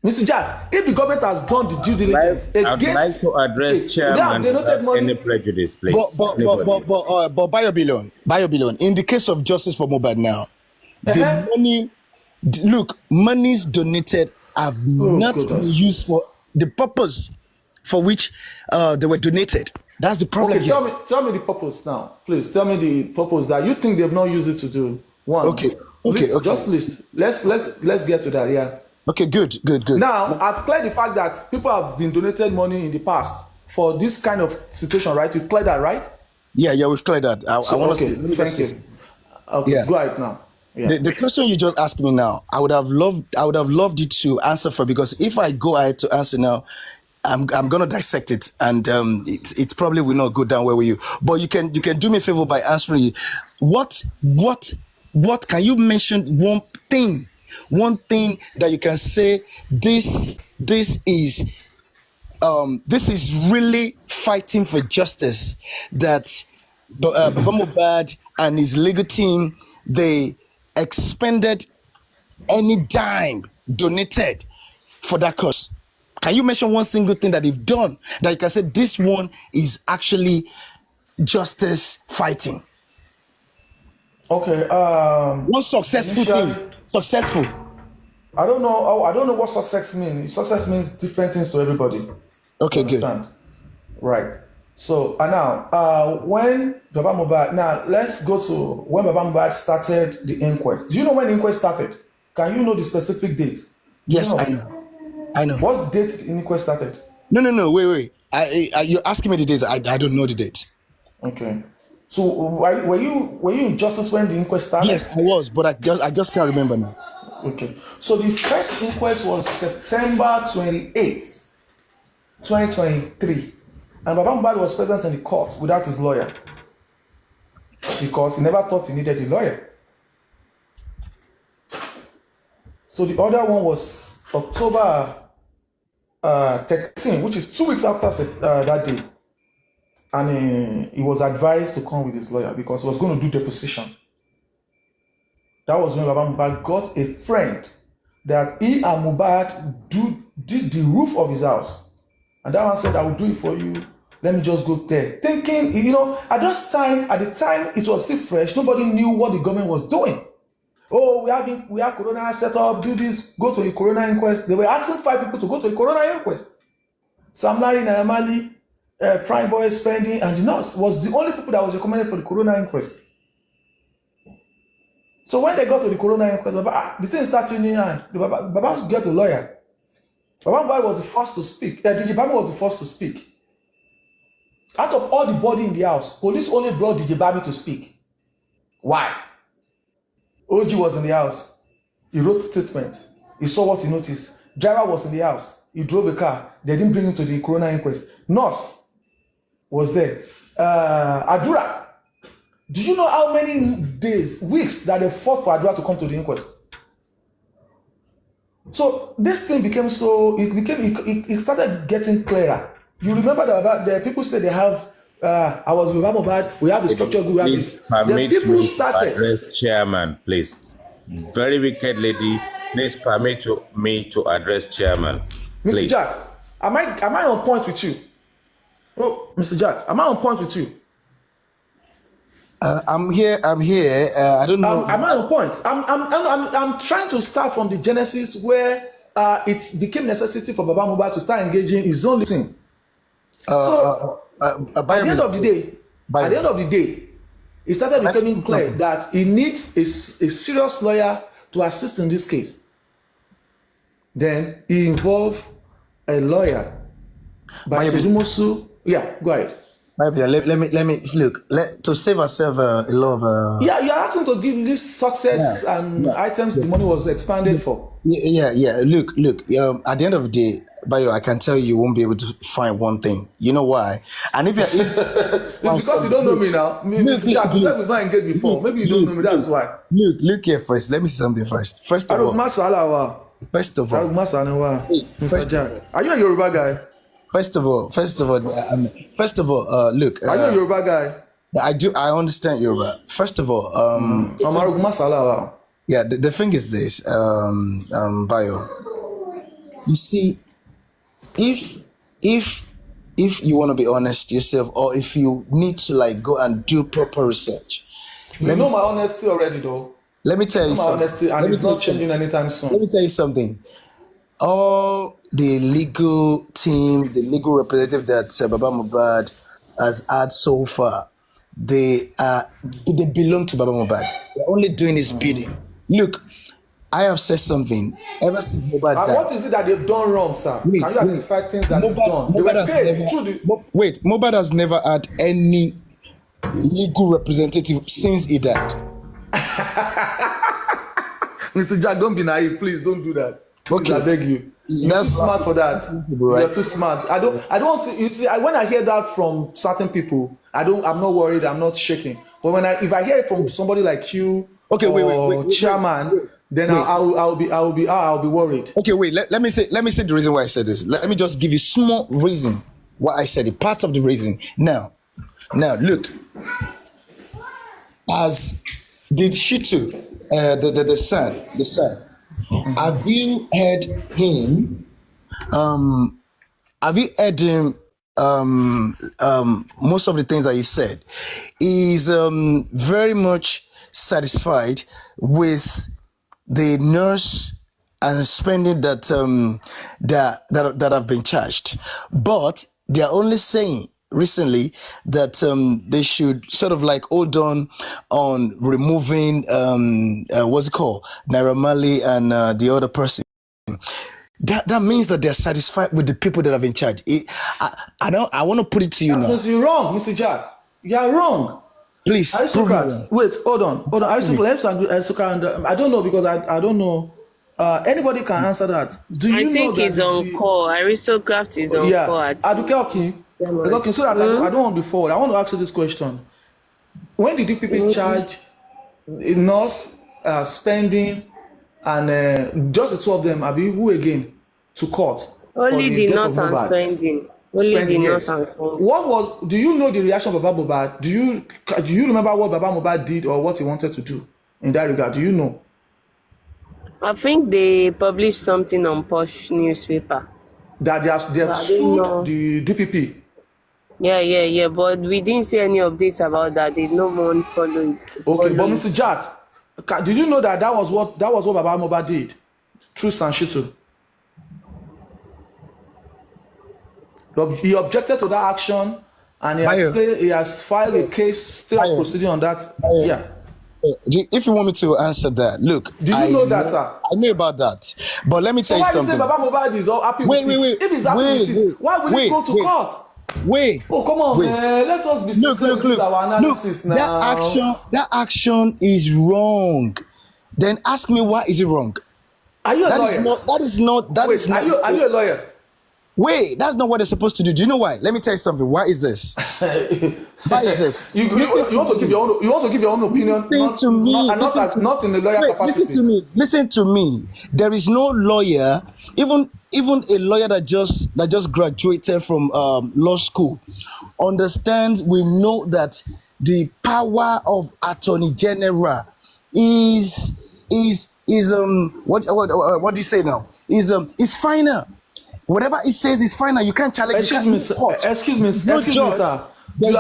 Mr. Jack, if the government has done the due diligence I'd like to address chairman without any prejudice, please. But Biobillion, in the case of justice for Mohbad now, the monies donated have not been used for the purpose for which they were donated. That's the problem. Okay, tell me the purpose now, please. Tell me the purpose that you think they've not used it to do. One. Okay. Just list. Let's get to that. Yeah. Okay. Good. Now I've cleared the fact that people have been donated money in the past for this kind of situation, right? You've cleared that, right? Yeah, we've cleared that. Okay, thank you. Okay, yeah. Go ahead now. Yeah. The question you just asked me now, I would have loved you to answer for, because if I go ahead to answer now, I'm gonna dissect it, and it probably will not go down well with you. But you can do me a favor by answering. What can you mention one thing that you can say this is really fighting for justice, that Mohbad and his legal team, they expended any dime donated for that cause? Can you mention one single thing that they've done that you can say this one is actually justice fighting? Okay. One successful thing. Successful. I don't know. I don't know what success means. Success means different things to everybody. Okay, good. Right. So now, when Baba Mohbad, now let's go to when Baba Mohbad started the inquest. Do you know when the inquest started? Can you know the specific date? Yes, I know. What date the inquest started? No. Wait. You're asking me the date. I don't know the date. Okay. So were you in justice when the inquest started? Yes, I was, but I just can't remember now. Okay. So the first inquest was September 28th, 2023. And Baba Mohbad was present in the court without his lawyer, because he never thought he needed a lawyer. So the other one was October 13, which is 2 weeks after that day. And he was advised to come with his lawyer because he was going to do deposition. That was when Baba Mohbad got a friend that he and Mohbad did the roof of his house. And that one said, I will do it for you. Let me just go there. Thinking, at the time it was still fresh. Nobody knew what the government was doing. Oh, we have Corona set up, do this, go to the Corona inquest. They were asking 5 people to go to the Corona inquest. Sam Larry, Naramali, Prime Boy, Spending, and the nurse was the only people that was recommended for the Corona inquest. So when they got to the Corona inquest, the thing started in hand. Baba got a lawyer. Baba Mohbad was the first to speak. DJ Bami was the first to speak. Out of all the body in the house, police only brought DJ Bami to speak. Why? OG was in the house. He wrote statement. He saw what he noticed. Driver was in the house. He drove a car. They didn't bring him to the Corona inquest. Nurse was there. Adura. Do you know how many days, weeks that they fought for Adura to come to the inquest? So this thing became it started getting clearer. You remember that the people said they have, I was with Mohbad, we have the structure group. Please permit me to address chairman, please. Very wicked lady, please permit me to address chairman. Please. Mr. Jack, am I on point with you? Oh, Mr. Jack, am I on point with you? I'm here. I don't know. Am I on point? I'm trying to start from the genesis where it became necessity for Baba Mohbad to start engaging his own thing. At the end of the day, it started becoming clear that he needs a serious lawyer to assist in this case. Then he involved a lawyer by Sedumosu. Yeah, go ahead. Let me look. To save ourselves a lot of. Yeah, you're asking to give this success and items the money was expanded for. Yeah. Look. At the end of the day, Bayo, I can tell you won't be able to find one thing. You know why? And if you're, it's because you don't know me now. Mr. Jack, you said we've not engaged before. Maybe you don't know me. That's why. Look here first. Let me say something first. First of all, Mr. Jack, are you a Yoruba guy? First of all, look. Are you a Yoruba guy? I do. I understand Yoruba. First of all, yeah. The thing is this, Bayo. You see, if you want to be honest yourself, or if you need to go and do proper research, you know my honesty already, though. Let me tell you something. My honesty, and it's not changing anytime soon. Let me tell you something. All the legal team, the legal representative that Baba Mohbad has had so far, they belong to Baba Mohbad. They're only doing his bidding. Look, I have said something ever since Mohbad died. What is it that they've done wrong, sir? Can you identify things that they've done? Mohbad has never had any legal representative since he died. Mr. Jack, don't be naive, please. Don't do that. Please, I beg you. You're too smart for that. Right? You're too smart. I don't. You see, when I hear that from certain people, I'm not worried. I'm not shaking. But if I hear it from somebody like you, wait, chairman. Then I'll be worried. Okay, wait. Let me say the reason why I said this. Let me just give you small reason why I said it. Part of the reason. Now, look. As did Shitu, the son. Have you heard him? Have you heard him? Most of the things that he said, he's very much satisfied with the nurse and spending that have been charged, but they are only saying recently that they should sort of like hold on removing what's it called, Naira Marley and the other person. That means that they're satisfied with the people that have been charged. I want to put it to you now. You're wrong, Mr. Jack. You are wrong. Please, aristocrats. Wait, hold on. Aristocrat. I don't know because I don't know. Anybody can answer that. Do you I think he's on call. Aristocrat is on call. Okay, so that I don't want to be forward. I want to ask you this question. When did DPP charge a nurse spending and just the two of them, Abi, who again, to court? Only the nurse and spending. Only the nurse and spending. Do you know the reaction of Baba Mohbad? Do you remember what Baba Mohbad did or what he wanted to do in that regard? Do you know? I think they published something on Posh newspaper. That they have sued the DPP. Yeah, but we didn't see any updates about that. They no one follow it. Okay, but Mr. Jack, did you know that was what Baba Mohbad did through Sanshitu? He objected to that action, and he has filed a case, still proceeding on that. Yeah. If you want me to answer that, look. Do you know that, sir? I know about that, but let me tell you something. Why do you say Baba Mohbad is all happy with it? If he's happy with it, why will he go to court? Oh, come on, man. Let's just be sincere with our analysis now. That action is wrong. Then ask me why is it wrong? Are you a lawyer? Are you a lawyer? Wait, that's not what they're supposed to do. Do you know why? Let me tell you something. Why is this? Why is this? You want to give your own opinion. Listen to me. Not in the lawyer capacity. Listen to me. There is no lawyer, even a lawyer that just graduated from law school, understands. We know that the power of Attorney General is what do you say now? Is final. Whatever it says is final. You can't challenge. Excuse me, sir. You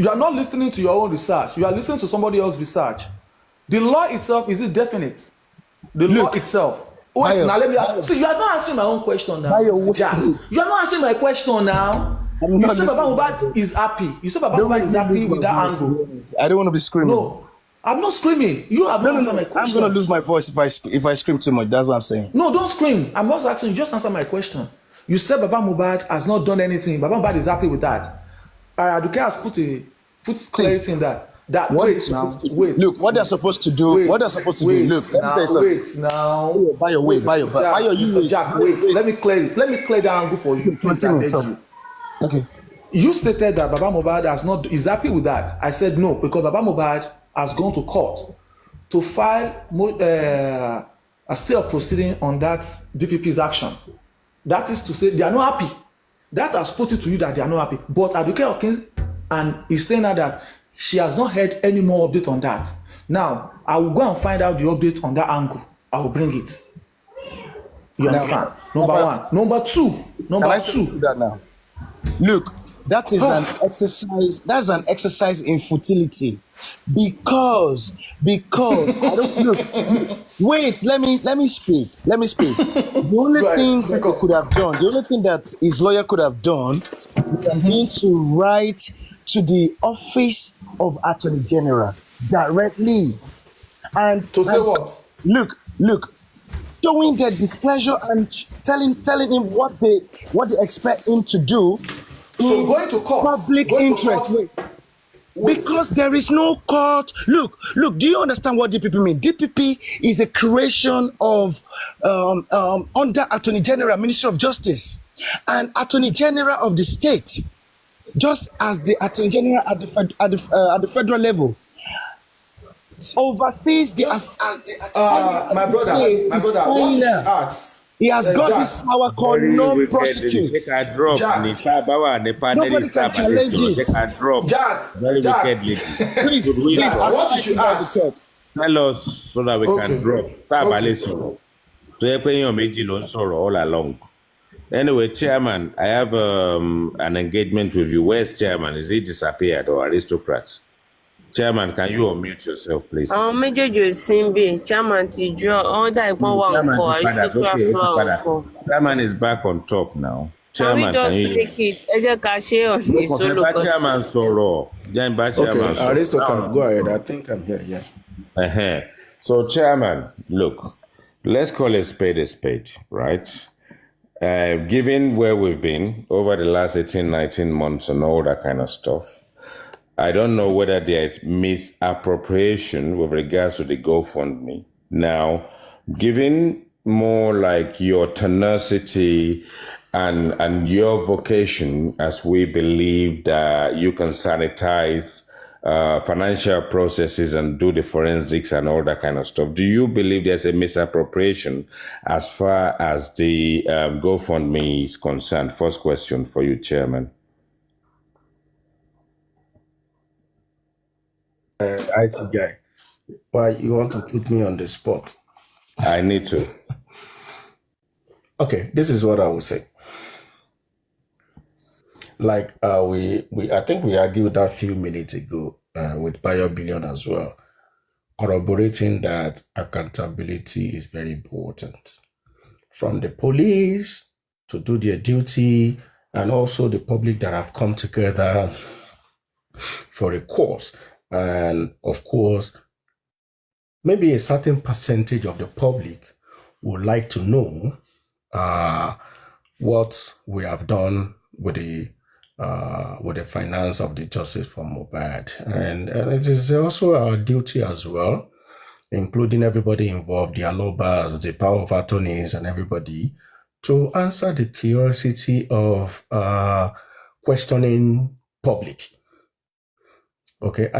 are not listening to your own research. You are listening to somebody else's research. The law itself is it definite? Law itself. Wait, now let me. See, you are not answering my own question now, Jack. You are not answering my question now. You said Baba Mohbad is happy. You said Baba Mohbad is happy with that angle. I don't want to be screaming. No. I'm not screaming. You have not answered my question. I'm gonna lose my voice if I scream too much. That's what I'm saying. No, don't scream. I'm not asking you. Just answer my question. You said Baba Mohbad has not done anything. Baba Mohbad is happy with that. Aduke has put clarity in that. Wait. Look, what they're supposed to do. Look, wait now. Bayo, Mr. Jack, wait. Let me clear this. Let me clear the angle for you. Please, okay. You stated that Baba Mohbad is happy with that. I said no, because Baba Mohbad has gone to court to file a stay of proceeding on that DPP's action. That is to say, they are not happy. That has put it to you that they are not happy. But Aduke Okin and is saying that she has not heard any more update on that. Now, I will go and find out the update on that angle. I will bring it. You understand? Number one. Number two. That now. Look, that is an exercise. That's an exercise in futility. Because I don't look. Wait, let me speak. The only thing that he could have done, the only thing that his lawyer could have done, would have been to write to the office of Attorney General directly, and to say what? Look, showing their displeasure and telling him what they expect him to do. So going to court, public interest. Because there is no court. Look, do you understand what DPP means? DPP is a creation of under Attorney General, Ministry of Justice, and Attorney General of the state, just as the Attorney General at the federal level oversees the my brother, what you should ask. He has got Jack, this power called non-prosecute. Nobody can challenge it. Jack, Please, what you should ask. Tell us so that we can drop. All along. Anyway, Chairman, I have an engagement with you. Where's Chairman? Is he disappeared or aristocrats? Chairman, can you unmute yourself, please? Méjèèjì Simbi, Chairman ti draw under ìpọ́n wà ńkọ́ aristocrat floor ńkọ́. Chairman is back on top now. Chairman, can we just take it? Ẹ jẹ́ ká ṣe on the solo person. Chairman sọ̀rọ̀. Chairman sọ̀rọ̀. Aristocrat, go ahead. I think I'm here, yeah. So, Chairman, look, let's call a spade, right? Given where we've been over the last 18, 19 months and all that kind of stuff, I don't know whether there is misappropriation with regards to the GoFundMe. Now, given more like your tenacity and your vocation, as we believe that you can sanitize financial processes and do the forensics and all that kind of stuff, do you believe there's a misappropriation as far as the GoFundMe is concerned? First question for you, Chairman. IT guy, why you want to put me on the spot? I need to. Okay, this is what I will say. Like I think we argued that few minutes ago with BioBillion as well, corroborating that accountability is very important. From the police to do their duty, and also the public that have come together for a cause. And of course, maybe a certain percentage of the public would like to know what we have done with the finance of the justice for Mohbad. And it is also our duty as well, including everybody involved, the allobas, the power of attorneys, and everybody, to answer the curiosity of questioning public. Okay,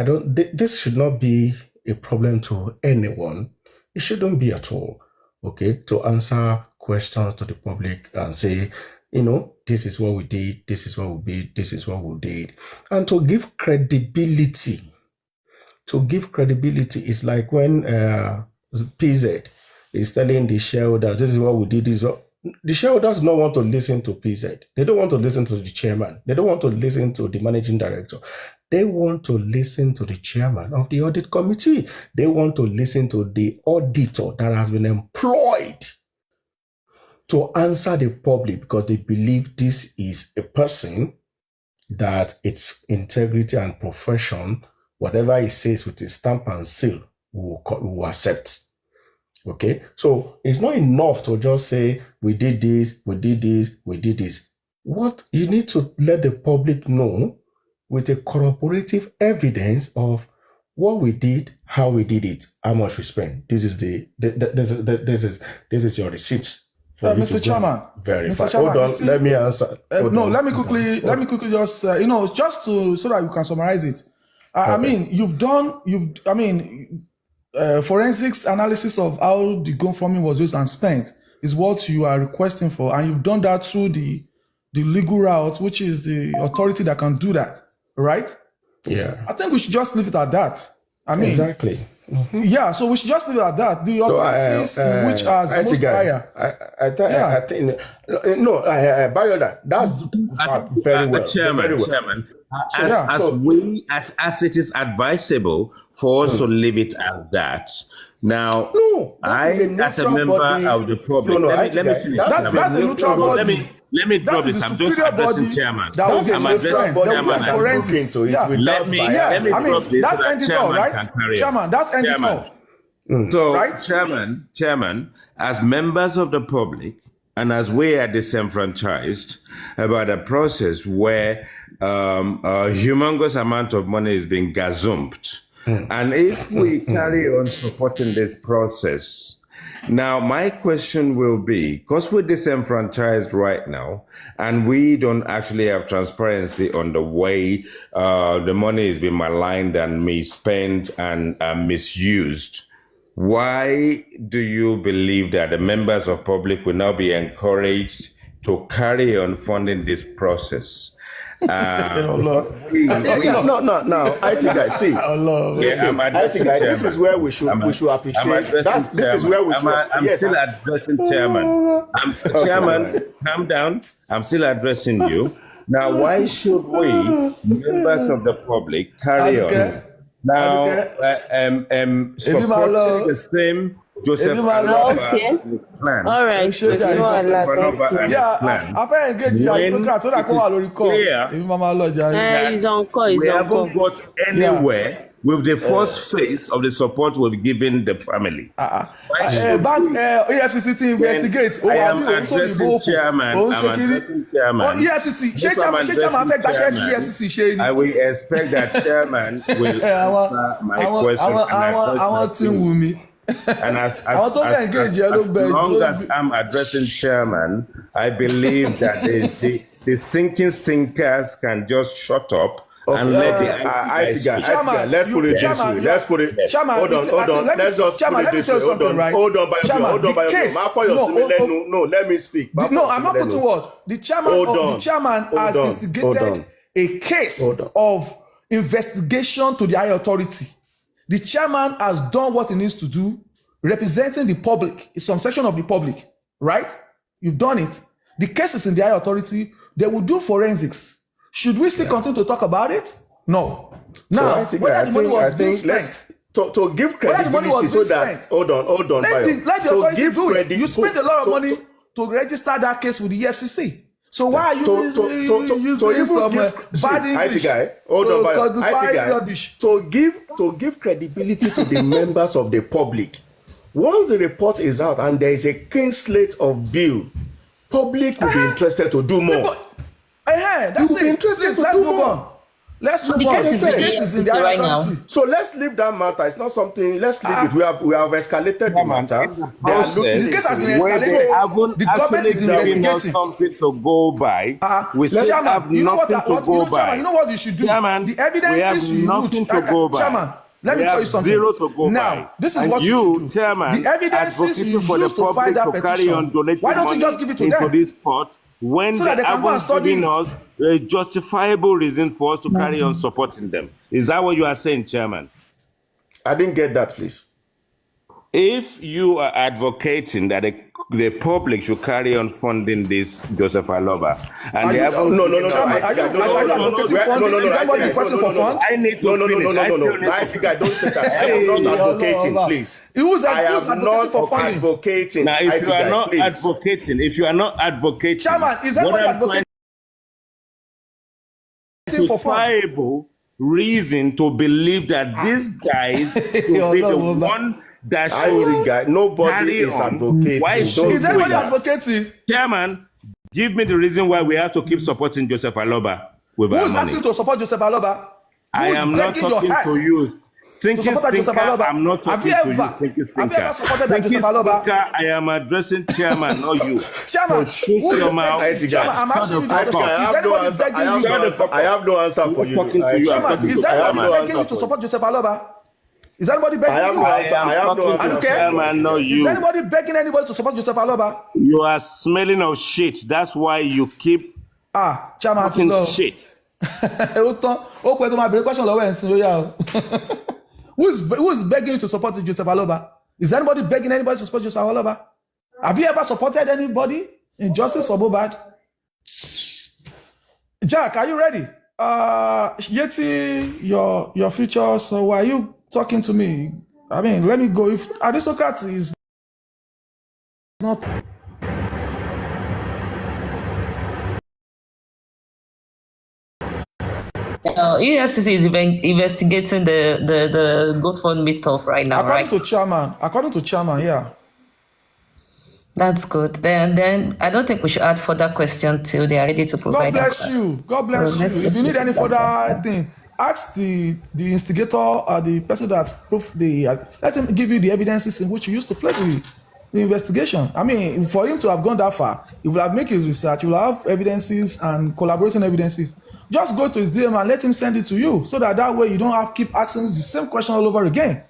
this should not be a problem to anyone. It shouldn't be at all. Okay, to answer questions to the public and say, this is what we did, this is what we did, this is what we did. And to give credibility. It's like when PZ is telling the shareholders, this is what we did, the shareholders don't want to listen to PZ. They don't want to listen to the chairman. They don't want to listen to the managing director. They want to listen to the chairman of the audit committee. They want to listen to the auditor that has been employed to answer the public, because they believe this is a person that its integrity and profession, whatever he says with his stamp and seal, will accept. Okay, so it's not enough to just say, we did this, we did this, we did this. What you need to let the public know with a corroborative evidence of what we did, how we did it, how much we spent. This is your receipts. Mr. Chairman, Hold on, let me answer. Let me quickly just just so that you can summarize it. Okay. Forensics analysis of how the GoFundMe was used and spent is what you are requesting for, and you've done that through the legal route, which is the authority that can do that, right? Yeah. I think we should just leave it at that. Exactly. Mm-hmm. Yeah, so we should just leave it at that. The authorities which are most higher. I think Bayola, that's very well. Chairman, as it is advisable for us to leave it as that. Now, No, as a member of the public, let me finish. That's a neutral body. Let me drop this. I'm just addressing chairman. That I'm addressing chairman. Forensics. Let me drop this. That's end it all, right? Chairman, that's end it all. So, right? Chairman, as members of the public, and as we are disenfranchised about a process where a humongous amount of money is being gazumped, and if we carry on supporting this process, now my question will be, because we're disenfranchised right now, and we don't actually have transparency on the way the money is being maligned and misspent and misused, why do you believe that the members of public will now be encouraged to carry on funding this process? No, IT guy, see. IT guy, this is where we should appreciate. This is where we should. I'm still addressing chairman. Chairman, calm down. I'm still addressing you. Now, why should we, members of the public, carry on? Now, supporting the same Joseph plan. All right. I engage you. He's on call. We haven't got anywhere with the first phase of the support we've given the family. EFCC to investigate. I am addressing chairman. I will expect that chairman will answer my question. And as long as I'm addressing chairman, I believe that the stinking stinkers can just shut up and let the IT guy. Let's put it this way. Let's put it. Hold on. Let's just put it this way. Hold on. No, let me speak. No, I'm not putting word. The chairman has instigated a case of investigation to the higher authority. The chairman has done what he needs to do, representing the public, some section of the public, right? You've done it. The case is in the higher authority. They will do forensics. Should we still continue to talk about it? No. Now, whether the money was being spent. To give credibility so that, hold on. Let the authority do it. You spent a lot of money to register that case with the EFCC. So why are you using some bad English to give credibility to the members of the public? Once the report is out and there is a clean slate of bill, public will be interested to do more. That's it. Please, let's move on. Let's move on. The case is in the right now. So let's leave that matter. It's not something. Let's leave it. We have escalated the matter. This case has been escalated. The government is investigating. Something to go by. We still have nothing to go by. You know what you should do? The evidences you use. Chairman, let me tell you something. Zero to go now, this is what you should do. Chairman, the evidences you use to file that petition. Why don't you just give it to them? When so that they can go and study us a justifiable reason for us to carry on supporting them. Is that what you are saying, Chairman? I didn't get that, please. If you are advocating that the public should carry on funding this Joseph Aloba, and they have Are you advocating funding? Is that what you're requesting for fund? I need to finish. I think I don't say that. I am not advocating, please. I am not advocating. Now, if you are not advocating, Chairman, is everybody advocating for justifiable reason to believe that these guys will be the one that should nobody is advocating. Why is everybody advocating? Chairman, give me the reason why we have to keep supporting Joseph Aloba with our money. Who is asking to support Joseph Aloba? I am not talking to you. Thinking stinker, I'm not talking to you. Thinking stinker. Have you ever supported Joseph Aloba? I am addressing chairman, not you. Chairman, so shut your mouth. Chairman, I'm asking you this question. Is anybody begging you? I have no answer for you. Chairman, is anybody begging you to support Joseph Aloba? Is anybody begging you? I have no answer. Chairman, not you. Is anybody begging anybody to support Joseph Aloba? You are smelling of shit. That's why you keep Chairman, shit. Who is begging you to support Joseph Aloba? Is anybody begging anybody to support Joseph Aloba? Have you ever supported anybody in justice for Mohbad? Jack, are you ready? Yeti, your future. So why are you talking to me? I mean, let me go. If aristocrat is not. EFCC is investigating the GoFundMe stuff right now, According right? to chairman, yeah. That's good. Then I don't think we should add further question till they are ready to provide. God bless you. God bless you. If you need any further thing, ask the instigator or the person that proved let him give you the evidences in which you used to place the investigation. I mean, for him to have gone that far, he will have made his research, he will have evidences and collaboration evidences. Just go to his DM and let him send it to you, so that way you don't have to keep asking the same question all over again.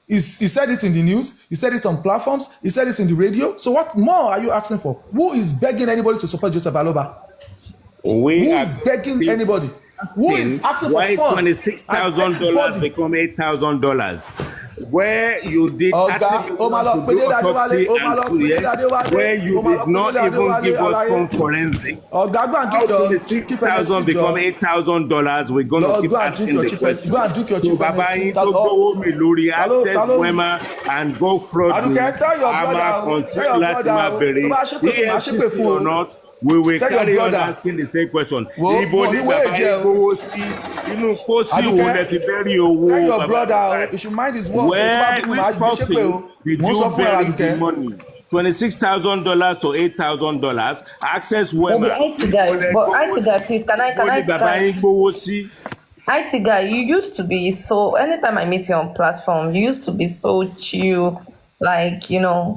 He said it in the news, he said it on platforms, he said it in the radio. So what more are you asking for? Who is begging anybody to support Joseph Aloba? Who is begging anybody? Who is asking for funds? $26,000 become $8,000. Where you did 30 million to do autopsy and where you did not even give us some forensics. How 26,000 become $8,000? We're going to keep asking the question. So Baba Yin to go me lórí access Wema and go fraud me. Ama continue láti máa bẹ̀rẹ̀ EFCC or not. We will carry on asking the same question. Ibo ni Baba Yin gbowó sí inú pósí wo lẹ fi bẹ́rí owó Tell your brother you should mind his work. Where which person did you bury the money? $26,000 to $8,000. Access Wema. IT guy, please, can I? IT guy, you used to be so. Anytime I meet you on platform, you used to be so chill. Like, you know,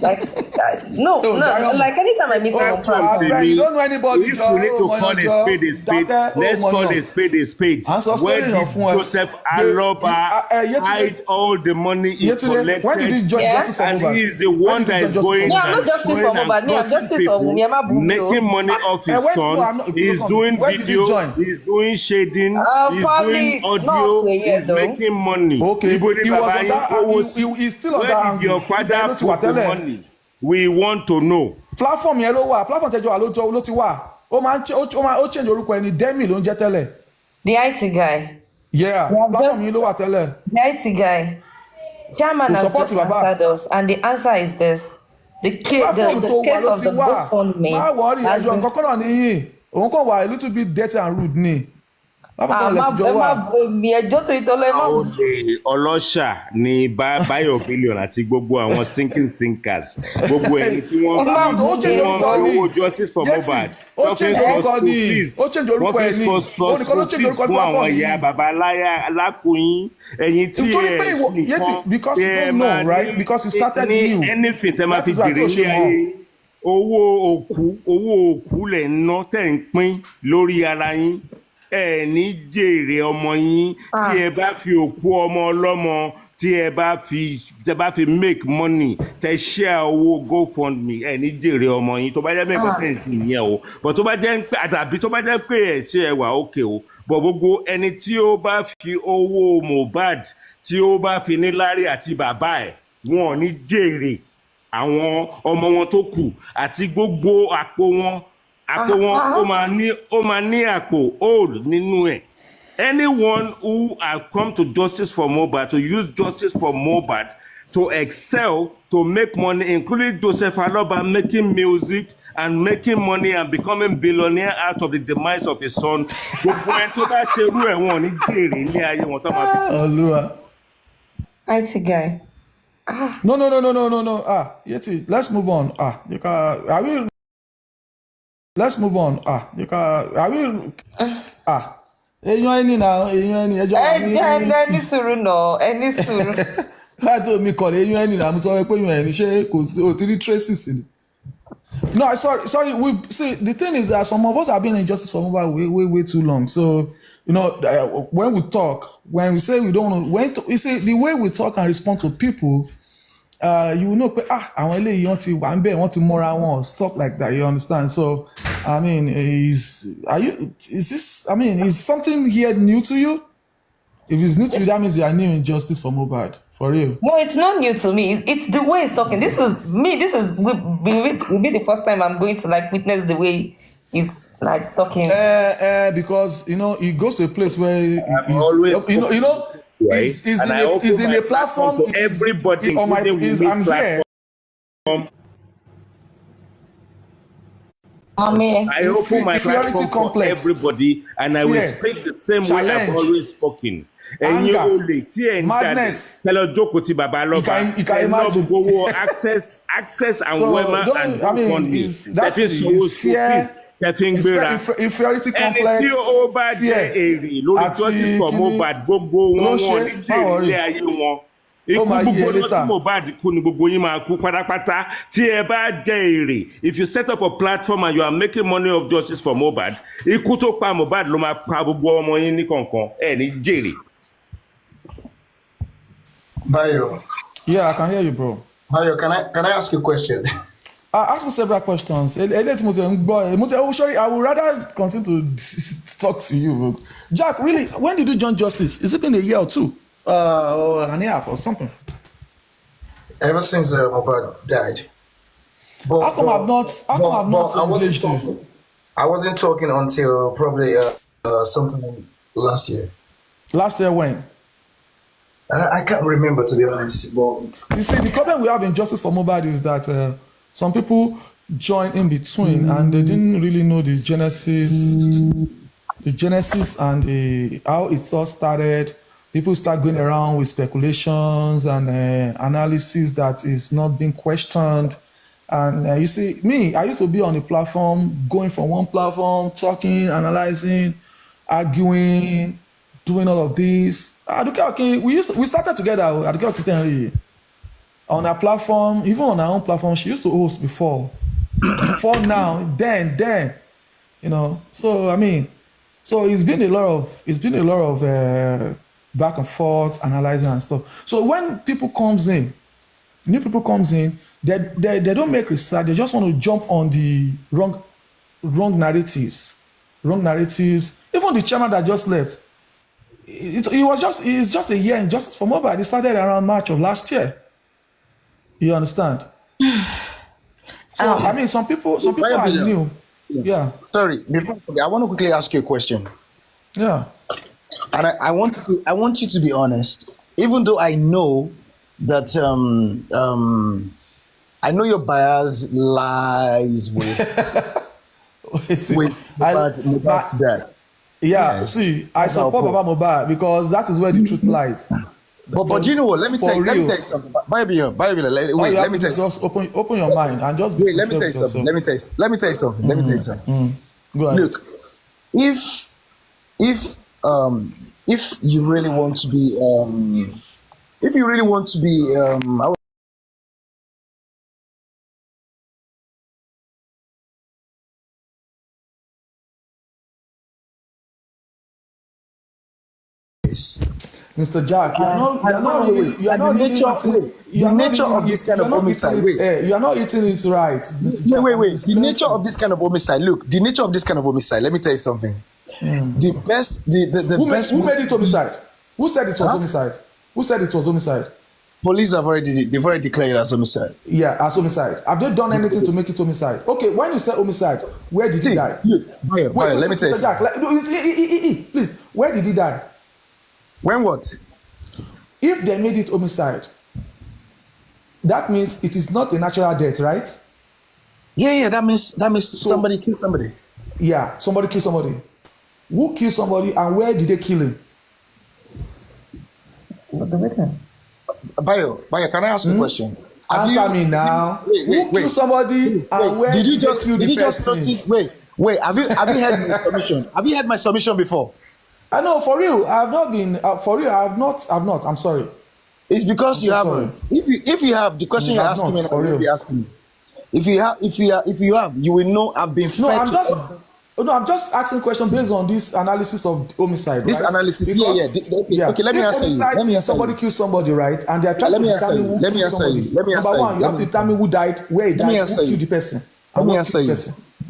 like like anytime I meet you on platform. You don't know anybody. If you need to call a spade a spade, let's call a spade a spade. Where did Joseph Aloba hide all the money he collected? When did he join Justice for Mohbad? And he is the one that is going I'm not Justice for Mohbad. I'm Justice for Mohbad. Making money off his son. He's doing video. He's doing shading. He's doing audio. He's making money. Okay. He was on that. He's still on that. Your father put the money. We want to know. Platform yẹn ló wà. Platform tẹjọ àlójọ ló ti wà. Ó change orúkọ ẹni Demi ló ń jẹ́ tẹ́lẹ̀. The IT guy. Yeah. Platform yìí ló wà tẹ́lẹ̀. The IT guy. Chairman has just answered us, and the answer is this: the case of the GoFundMe. Má wọrí ẹjọ́ nǹkan kan náà nìyí. Òun kàn wà a little bit dirty and rude ni. Ọlọ́ṣà ni Bayo Billion àti gbogbo àwọn stinkers gbogbo ẹni tí wọ́n owó justice for Mohbad ó change orúkọ ẹni fún àwọn ìyá bàbá alákùnrin ẹ̀yin tí ẹ̀ because you don't know, right? Because you started new. Anything tẹ́ máa fi jèrè ní ayé owó òkú lẹ̀ ń ná tẹ̀ ń pín lórí ara yín. Ẹ ní jèrè ọmọ yín tí ẹ bá fi òkú ọmọ ọlọ́mọ tí ẹ bá fi make money tẹ share owó GoFundMe ẹ ní jèrè ọmọ yín tó bá jẹ́ mẹ́kọ̀ọ́ sẹ́ǹtì yẹn o but tó bá jẹ́ pé àtàbí tó bá jẹ́ pé ẹ ṣe ẹ wà òkè o but gbogbo ẹni tí ó bá fi owó Mohbad tí ó bá fi níláárí àti bàbá ẹ̀ wọn ò ní jèrè àwọn ọmọ wọn tó kù àti gbogbo àpò wọn. Àpò wọn ó máa ní àpò old nínú ẹ̀. Anyone who have come to Justice for Mohbad to use Justice for Mohbad to excel to make money, including Joseph Aloba making music and making money and becoming billionaire out of the demise of his son. Gbogbo ẹni tó bá ṣerú ẹ̀ wọ́n ní jèrè ní ayé wọn tó máa fi. Olúwa. IT guy. No. Yeti, let's move on. Let's move on. Èèyàn ẹni náà, èèyàn ẹni ẹjọ́ mi. Ẹni sùúrù náà, ẹni sùúrù. Láti omi kọ̀lé èèyàn ẹni náà, mo sọ pé èèyàn ẹni ṣé kò sí òtírí traces ni. No, sorry. See, the thing is that some of us have been in Justice for Mohbad way too long. So, you know, when we talk, when we say we don't know, you see, the way we talk and respond to people, you will know pé àwọn eléyìí wọ́n ti wà ń bẹ̀ wọ́n ti mọ́ra wọn stuff like that, you understand? So I mean is something here new to you? If it's new to you, that means you are new in Justice for Mohbad, for real. No, it's not new to me. It's the way he's talking. This will be the first time I'm going to like witness the way he's like talking? Because he goes to a place where I'm always he's in a platform. To everybody, on my I'm here. I open my platform for everybody, and I will speak the same way I've always spoken. Anger, madness. You can imagine. access and women and money. That's fear. Inferiority complex. Ẹni tí ó bá jẹ́ èrè lórí justice for Mohbad gbogbo wọn ní ilé ayé wọn. Ikú gbogbo lọ tí Mohbad kú ni gbogbo yín máa kú pátápátá. Tí ẹ bá jẹ́ èrè, if you set up a platform and you are making money of justice for Mohbad, ikú tó pa Mohbad ló máa pa gbogbo ọmọ yín ní kọ̀ọ̀kan. Ẹ ní jèrè. Bayo. Yeah, I can hear you, bro. Bayo, can I ask you a question? Ask me several questions. Sorry, I would rather continue to talk to you, bro. Jack, really, when did you join Justice? Has it been a year or two? Or an half or something? Ever since Mohbad died. How come I've not engaged you? I wasn't talking until probably something last year. Last year when? I can't remember, to be honest. But you see, the problem we have in Justice for Mohbad is that some people join in between and they didn't really know the genesis and how it all started. People start going around with speculations and analysis that is not being questioned. And you see, me, I used to be on a platform, going from one platform, talking, analyzing, arguing, doing all of this. We started together on our platform, even on our own platform. She used to host before now, then, So I mean, so it's been a lot of back and forth, analyzing and stuff. So when people comes in, new people comes in, they don't make research. They just want to jump on the wrong narratives. Even the chairman that just left, it's just a year in Justice for Mohbad. It started around March of last year. You understand? So I mean, some people are new. Yeah. Sorry, before I want to quickly ask you a question. Yeah. And I want you to be honest, even though I know that I know your bias lies with Mohbad's death. Yeah, yes. See, I support Baba Mohbad because that is where the truth lies. But you know what? Let me tell you something. Bible, let me tell you. Just open your mind and just be let me tell you something. Let me tell you something. Go ahead. Look, if you really want to be Mr. Jack, you are not eating it right, Mr. Jack. Wait. The nature of this kind of homicide. Look, the nature of this kind of homicide. Let me tell you something. The best. Who made it homicide? Who said it was homicide? Who said it was homicide? Police they've already declared it as homicide. Yeah, as homicide. Have they done anything to make it homicide? Okay, when you say homicide, where did he die? Wait, let me tell you. Jack, please, where did he die? When what? If they made it homicide, that means it is not a natural death, right? Yeah. That means somebody killed somebody. Yeah, somebody killed somebody. Who killed somebody and where did they kill him? Bayo, can I ask you a question? Answer me now. Who killed somebody and where did you just kill the person? Wait. Have you heard my submission? Have you heard my submission before? I know, for real. I have not been. For real, I have not. I'm sorry. It's because you haven't. If you have the question you're asking me, for real. Be asking me. If you have, you will know I've been. I'm just asking questions based on this analysis of homicide. This analysis, Okay, let me answer you. Somebody killed somebody, right? And they are trying to determine who killed somebody. Number one, you have to determine who died, where he died, who killed the person. Let me answer you.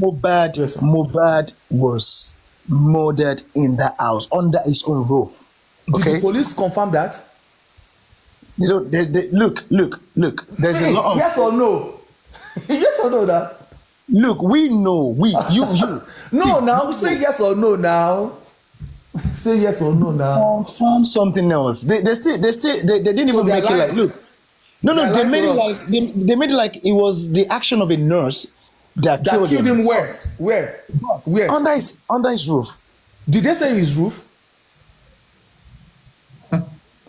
Mohbad was murdered in that house under his own roof. Okay? Did the police confirm that? They look. There's a lot of yes or no. Yes or no that. Look, we know. You. No, now say yes or no now. Say yes or no now. Confirm something else. They didn't even make it like, look. No, they made it like they made it like it was the action of a nurse that killed him. Where? Under his roof. Did they say his roof?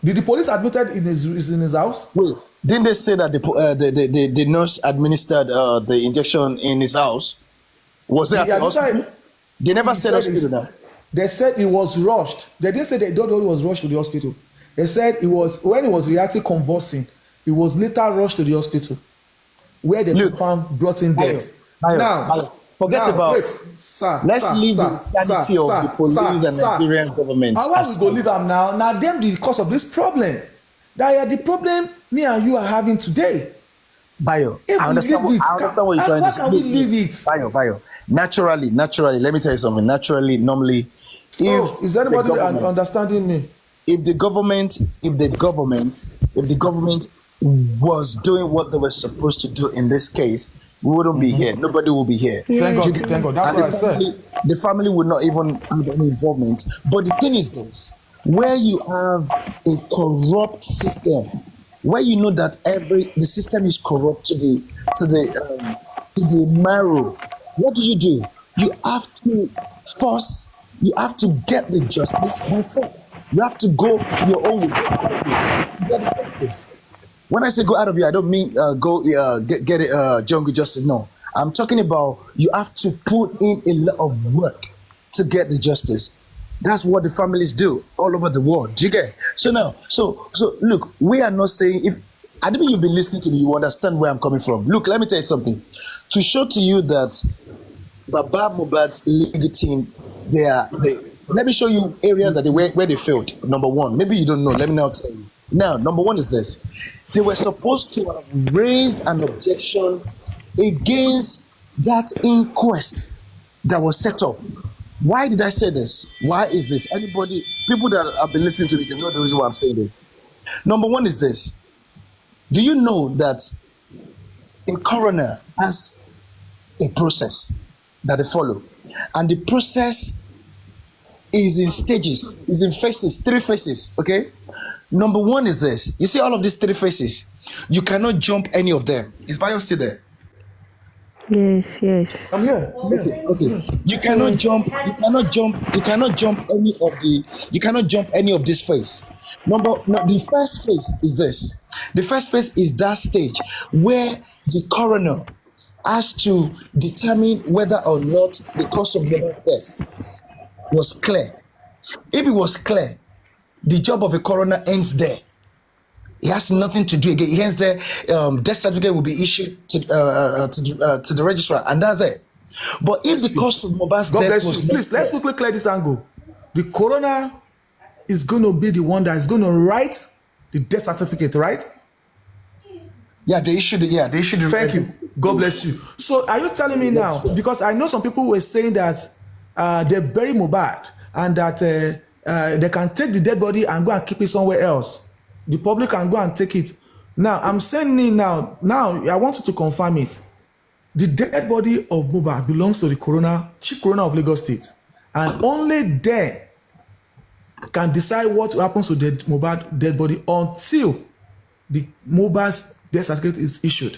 Did the police admitted in his house? Wait, didn't they say that the nurse administered the injection in his house? Was it at the hospital? They never said hospital now. They said he was rushed. They didn't say they don't know he was rushed to the hospital. They said when he was reacting convulsing, he was later rushed to the hospital, where they brought him dead. Forget about. Wait, sir. Let's leave the sanity of the police and Nigerian government. How are we going to leave them now? Now, them the cause of this problem. That are the problem me and you are having today. Bayo, I understand what you're trying to say. How can we leave it? Bayo. Naturally, let me tell you something. Naturally, normally, is anybody understanding me? If the government was doing what they were supposed to do in this case, we wouldn't be here. Nobody will be here. Thank God. That's what I said. The family would not even have any involvement. But the thing is this: where you have a corrupt system, where you know that the system is corrupt to the marrow, what do? You have to get the justice by force. You have to go your own way. When I say go out of here, I don't mean get it jungle justice. No, I'm talking about you have to put in a lot of work to get the justice. That's what the families do all over the world. Do you get? So now, so look, we are not saying I don't think you've been listening to me. You understand where I'm coming from. Look, let me tell you something. To show to you that Baba Mohbad's legal team, let me show you areas that where they failed. Number one, maybe you don't know. Let me now tell you. Now, number one is this. They were supposed to have raised an objection against that inquest that was set up. Why did I say this? Why is this? People that have been listening to me, they know the reason why I'm saying this. Number one is this. Do you know that a coroner has a process that they follow? And the process is in stages, is in phases, 3 phases, okay? Number one is this. You see all of these 3 phases? You cannot jump any of them. Is Bayo still there? Yes. I'm here. Okay. You cannot jump any of this phase. The first phase is this. The first phase is that stage where the coroner has to determine whether or not the cause of the death was clear. If it was clear, the job of a coroner ends there. It has nothing to do again. It ends there. Death certificate will be issued to the registrar, and that's it. But if the cause of Mohbad's death was please let's quickly clear this angle. The coroner is going to be the one that is going to write the death certificate, right? Yeah, they issued it. Yeah, they issued it. Thank you. God bless you. So, are you telling me now? Because I know some people were saying that they bury Mohbad and that they can take the dead body and go and keep it somewhere else. The public can go and take it. Now, I'm saying now, I want you to confirm it. The dead body of Mohbad belongs to the chief coroner of Lagos State. And only they can decide what happens to the Mohbad dead body until the Mohbad's death certificate is issued.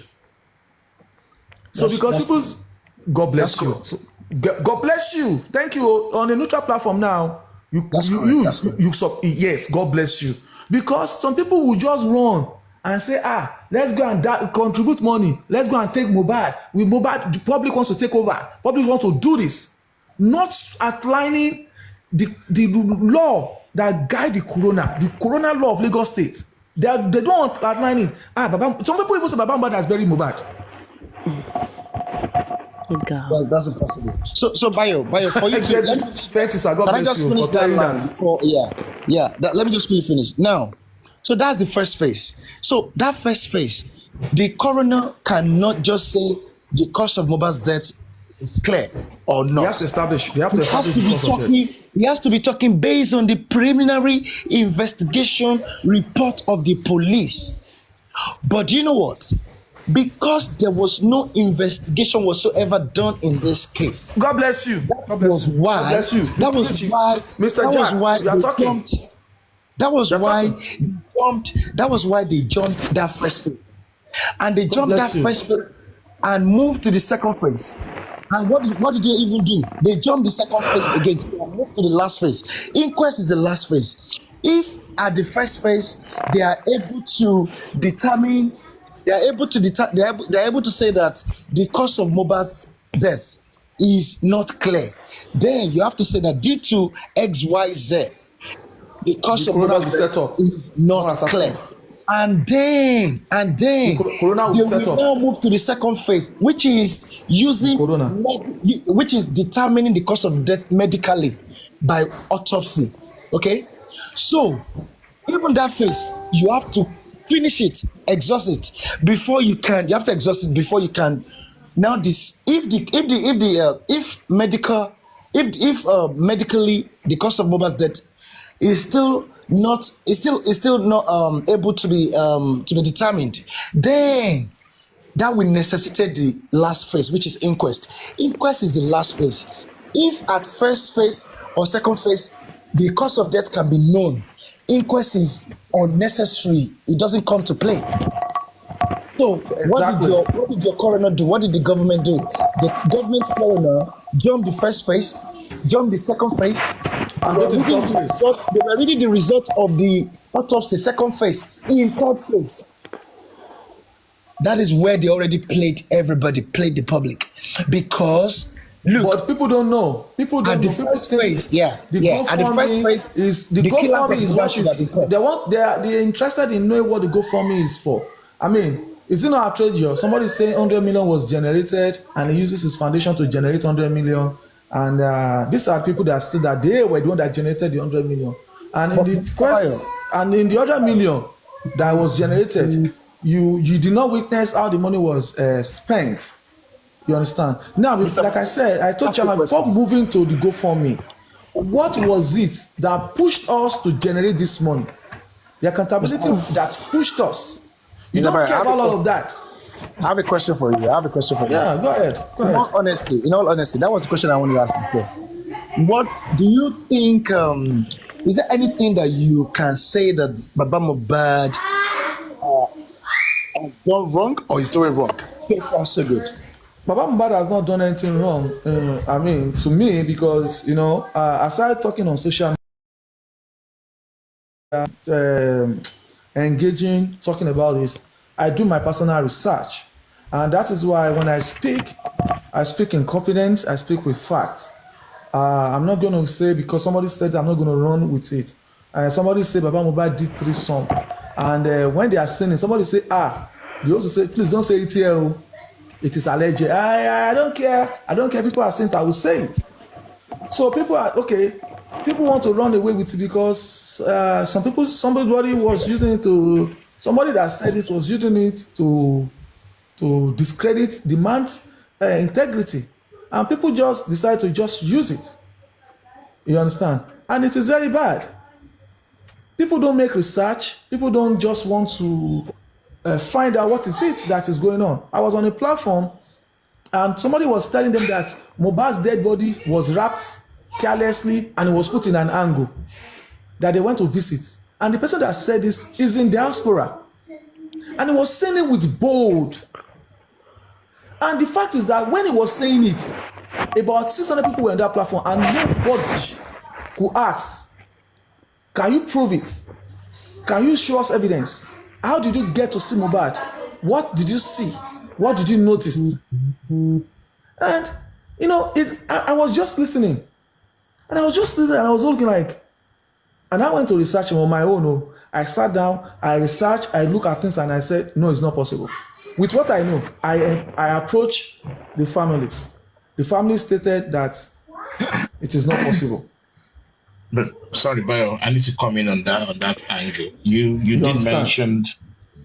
So God bless you. So, God bless you. Thank you. On a neutral platform now, yes, God bless you. Because some people will just run and say, let's go and contribute money. Let's go and take Mohbad. The public wants to take over. Public wants to do this. Not outlining the law that guide the corona law of Lagos State. They don't outline it. Some people even say Baba Mohbad has buried Mohbad. Well, that's impossible. So Bayo, for you to thank you, sir. God bless you for clearing that. Let me just quickly finish. Now, so that's the first phase. So that first phase, the coroner cannot just say the cause of Mohbad's death is clear or not. He has to establish the cause of death. He has to be talking based on the preliminary investigation report of the police. But do you know what? because there was no investigation whatsoever done in this case. God bless you. God bless you. Why? God bless you. That was why. Mr. That Jack, was why you are they talking. jumped. That was You're why talking. they jumped. That was why they jumped that first phase, and they jumped that first phase and moved to the second phase. And what did they even do? They jumped the second phase again and moved to the last phase. Inquest is the last phase. If at the first phase they are able to determine, they are able to say that the cause of Mohbad's death is not clear, then you have to say that due to XYZ, the cause of Mohbad's death is not clear. And then they will now move to the second phase, which is which is determining the cause of death medically by autopsy. Okay, so even that phase, you have to finish it, exhaust it before you can. You have to exhaust it before you can. Now, this if medically the cause of Mohbad's death is still not able to be determined, then that will necessitate the last phase, which is inquest. Inquest is the last phase. If at first phase or second phase the cause of death can be known, inquest is unnecessary. It doesn't come to play. So what did your coroner do? What did the government do? The government coroner jumped the first phase, jumped the second phase, and they were reading the result of the autopsy second phase in third phase. That is where they already played the public, because look, but people don't know. People don't know. First phase, at the first phase is the GoFundMe is what is they're interested in knowing what the GoFundMe is for. I mean, is it not outrageous? Somebody saying 100 million was generated and he uses his foundation to generate 100 million. And these are people that still that they were the one that generated the 100 million. And in the quest, and in the other million that was generated, you did not witness how the money was spent. You understand? Now, like I said, I told Chairman before moving to the GoFundMe, what was it that pushed us to generate this money? The accountability that pushed us. You don't care about all of that. I have a question for you. Yeah, go ahead. In all honesty, that was the question I wanted to ask before. What do you think? Is there anything that you can say that Baba Mohbad has done wrong or is doing wrong? So far, so good. Baba Mohbad has not done anything wrong. I mean, to me, because I started talking on social media, engaging, talking about this. I do my personal research, and that is why when I speak in confidence. I speak with facts. I'm not going to say because somebody said I'm not going to run with it. Somebody said Baba Mohbad did 3 songs, and when they are singing, somebody say they also say please don't say it here. It is alleged. I don't care. I don't care. People are saying it. I will say it. So people are okay. People want to run away with it because somebody was using it to. Somebody that said it was using it to discredit the man's integrity, and people just decide to just use it. You understand? And it is very bad. People don't make research. People don't just want to find out what is it that is going on. I was on a platform, and somebody was telling them that Mohbad's dead body was wrapped carelessly and it was put in an angle that they went to visit. And the person that said this is in diaspora. And he was saying it with bold. And the fact is that when he was saying it, about 600 people were on that platform and nobody could ask, can you prove it? Can you show us evidence? How did you get to see Mohbad? What did you see? What did you notice? And, I was just listening. And I was just listening and I was looking like, and I went to research on my own. I sat down, I researched, I looked at things and I said, no, it's not possible. With what I know, I approached the family. The family stated that it is not possible. But sorry, Bayo, I need to come in on that angle. You did mention,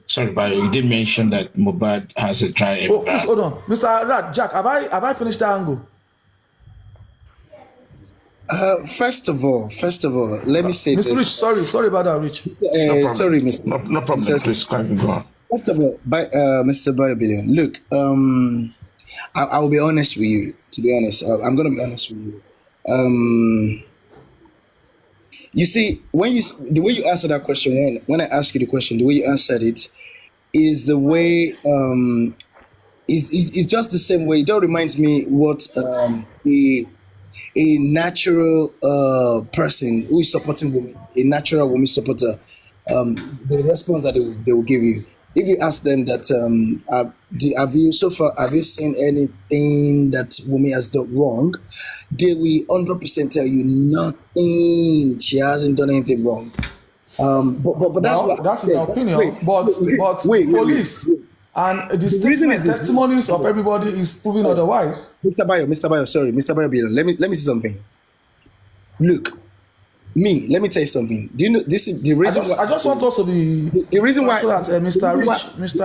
sorry, Bayo, you did mention that Mohbad has a dry. Oh, please hold on, Mr. Rat, Jack, have I finished that angle? First of all, let me say Mr. Rich, sorry about that, Rich. No sorry, Mr. No problem. Please, go on. First of all, Mr. Biobillion, look, I will be honest with you. To be honest, I'm going to be honest with you. You see, the way you answer that question, when I ask you the question, the way you answered it is the way is just the same way. It just reminds me what a natural person who is supporting women, a natural woman supporter, the response that they will give you. If you ask them that, have you seen anything that woman has done wrong? They will 100% tell you nothing. She hasn't done anything wrong. But that's an opinion. Police and the statement, testimonies of everybody is proving otherwise. Mr. Bayo, sorry, Mr. Bayo, let me say something. Look, let me tell you something. Do you know this is the reason? I just want us to be the reason why so that Mr.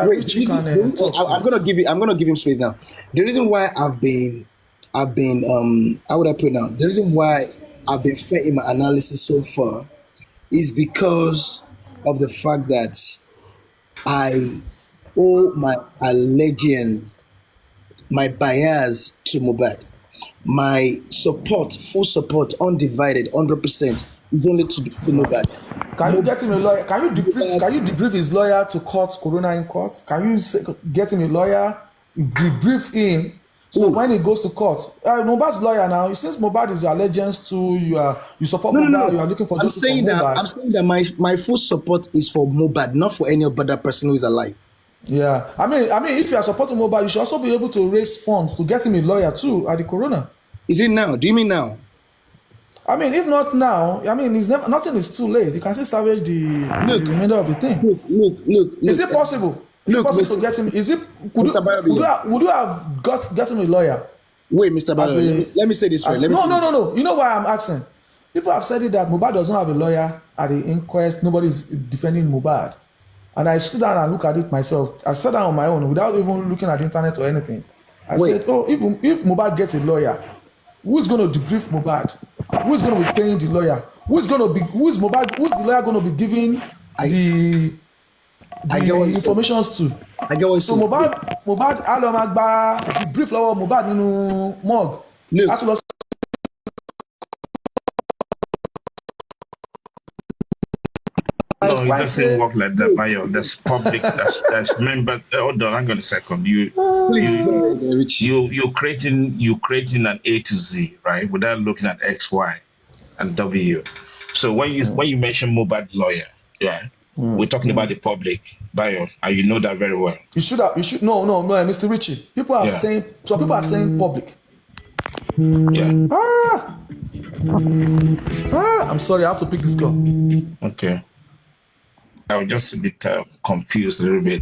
Rich can talk. I'm gonna give him space now. The reason why I've been how would I put it now? The reason why I've been fair in my analysis so far is because of the fact that I owe my allegiance, my bias to Mohbad. My support, full support, undivided, 100% is only to Mohbad. Can you get him a lawyer? Can you debrief his lawyer to court, Corona in court? Can you get him a lawyer, debrief him? So when he goes to court, Mohbad's lawyer now, since Mohbad is your allegiance to you support Mohbad, you are looking for justice for Mohbad. I'm saying that my full support is for Mohbad, not for any other person who is alive. Yeah, I mean, if you are supporting Mohbad, you should also be able to raise funds to get him a lawyer too at the Corona. Is it now? Do you mean now? I mean, if not now, I mean, nothing is too late. You can still salvage the remainder of the thing. Look. Is it possible? To get him? Is it? Would you have get him a lawyer? Wait, Mr. Bayo, let me say this right. No. You know why I'm asking? People have said it that Mohbad does not have a lawyer at the inquest. Nobody's defending Mohbad. And I sit down and look at it myself. I sat down on my own without even looking at the internet or anything. I said, if Mohbad gets a lawyer, who's going to debrief Mohbad? Who's going to be paying the lawyer? Who's the lawyer going to be giving the information to? I get what you so Mohbad alomagba debrief lọ́wọ́ Mohbad nínú mug. Look. No, it doesn't work like that, Bayo. That's public. That's member. Hold on, hang on a second. You're creating an A to Z, right? Without looking at X, Y, and W. So when you mention Mohbad lawyer, yeah, we're talking about the public, Bayo, and you know that very well. You should no, Mr. Richie. People are saying public. Yeah. I'm sorry, I have to pick this call. Okay. I was just a bit confused a little bit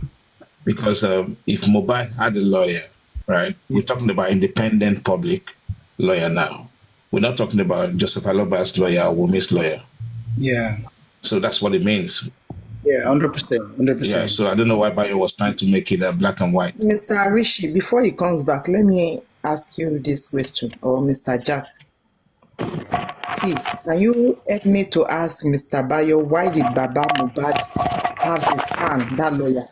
because if Mohbad had a lawyer, right? We're talking about independent public lawyer now. We're not talking about Joseph Aloba's lawyer or Wumi's lawyer. Yeah. So that's what it means. Yeah, 100%. Yeah. So I don't know why Bayo was trying to make it black and white. Mr. Rishi, before he comes back, let me ask you this question, or Mr. Jack. Please, can you help me to ask Mr. Bayo, why did Baba Mohbad have a son, that lawyer?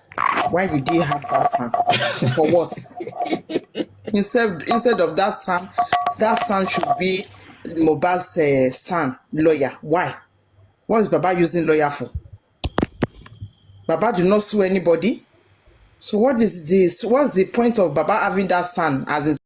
Why did he have that son? For what? Instead of that son should be Mohbad's son, lawyer. Why? What is Baba using lawyer for? Baba do not sue anybody. So what is this? What's the point of Baba having that son as his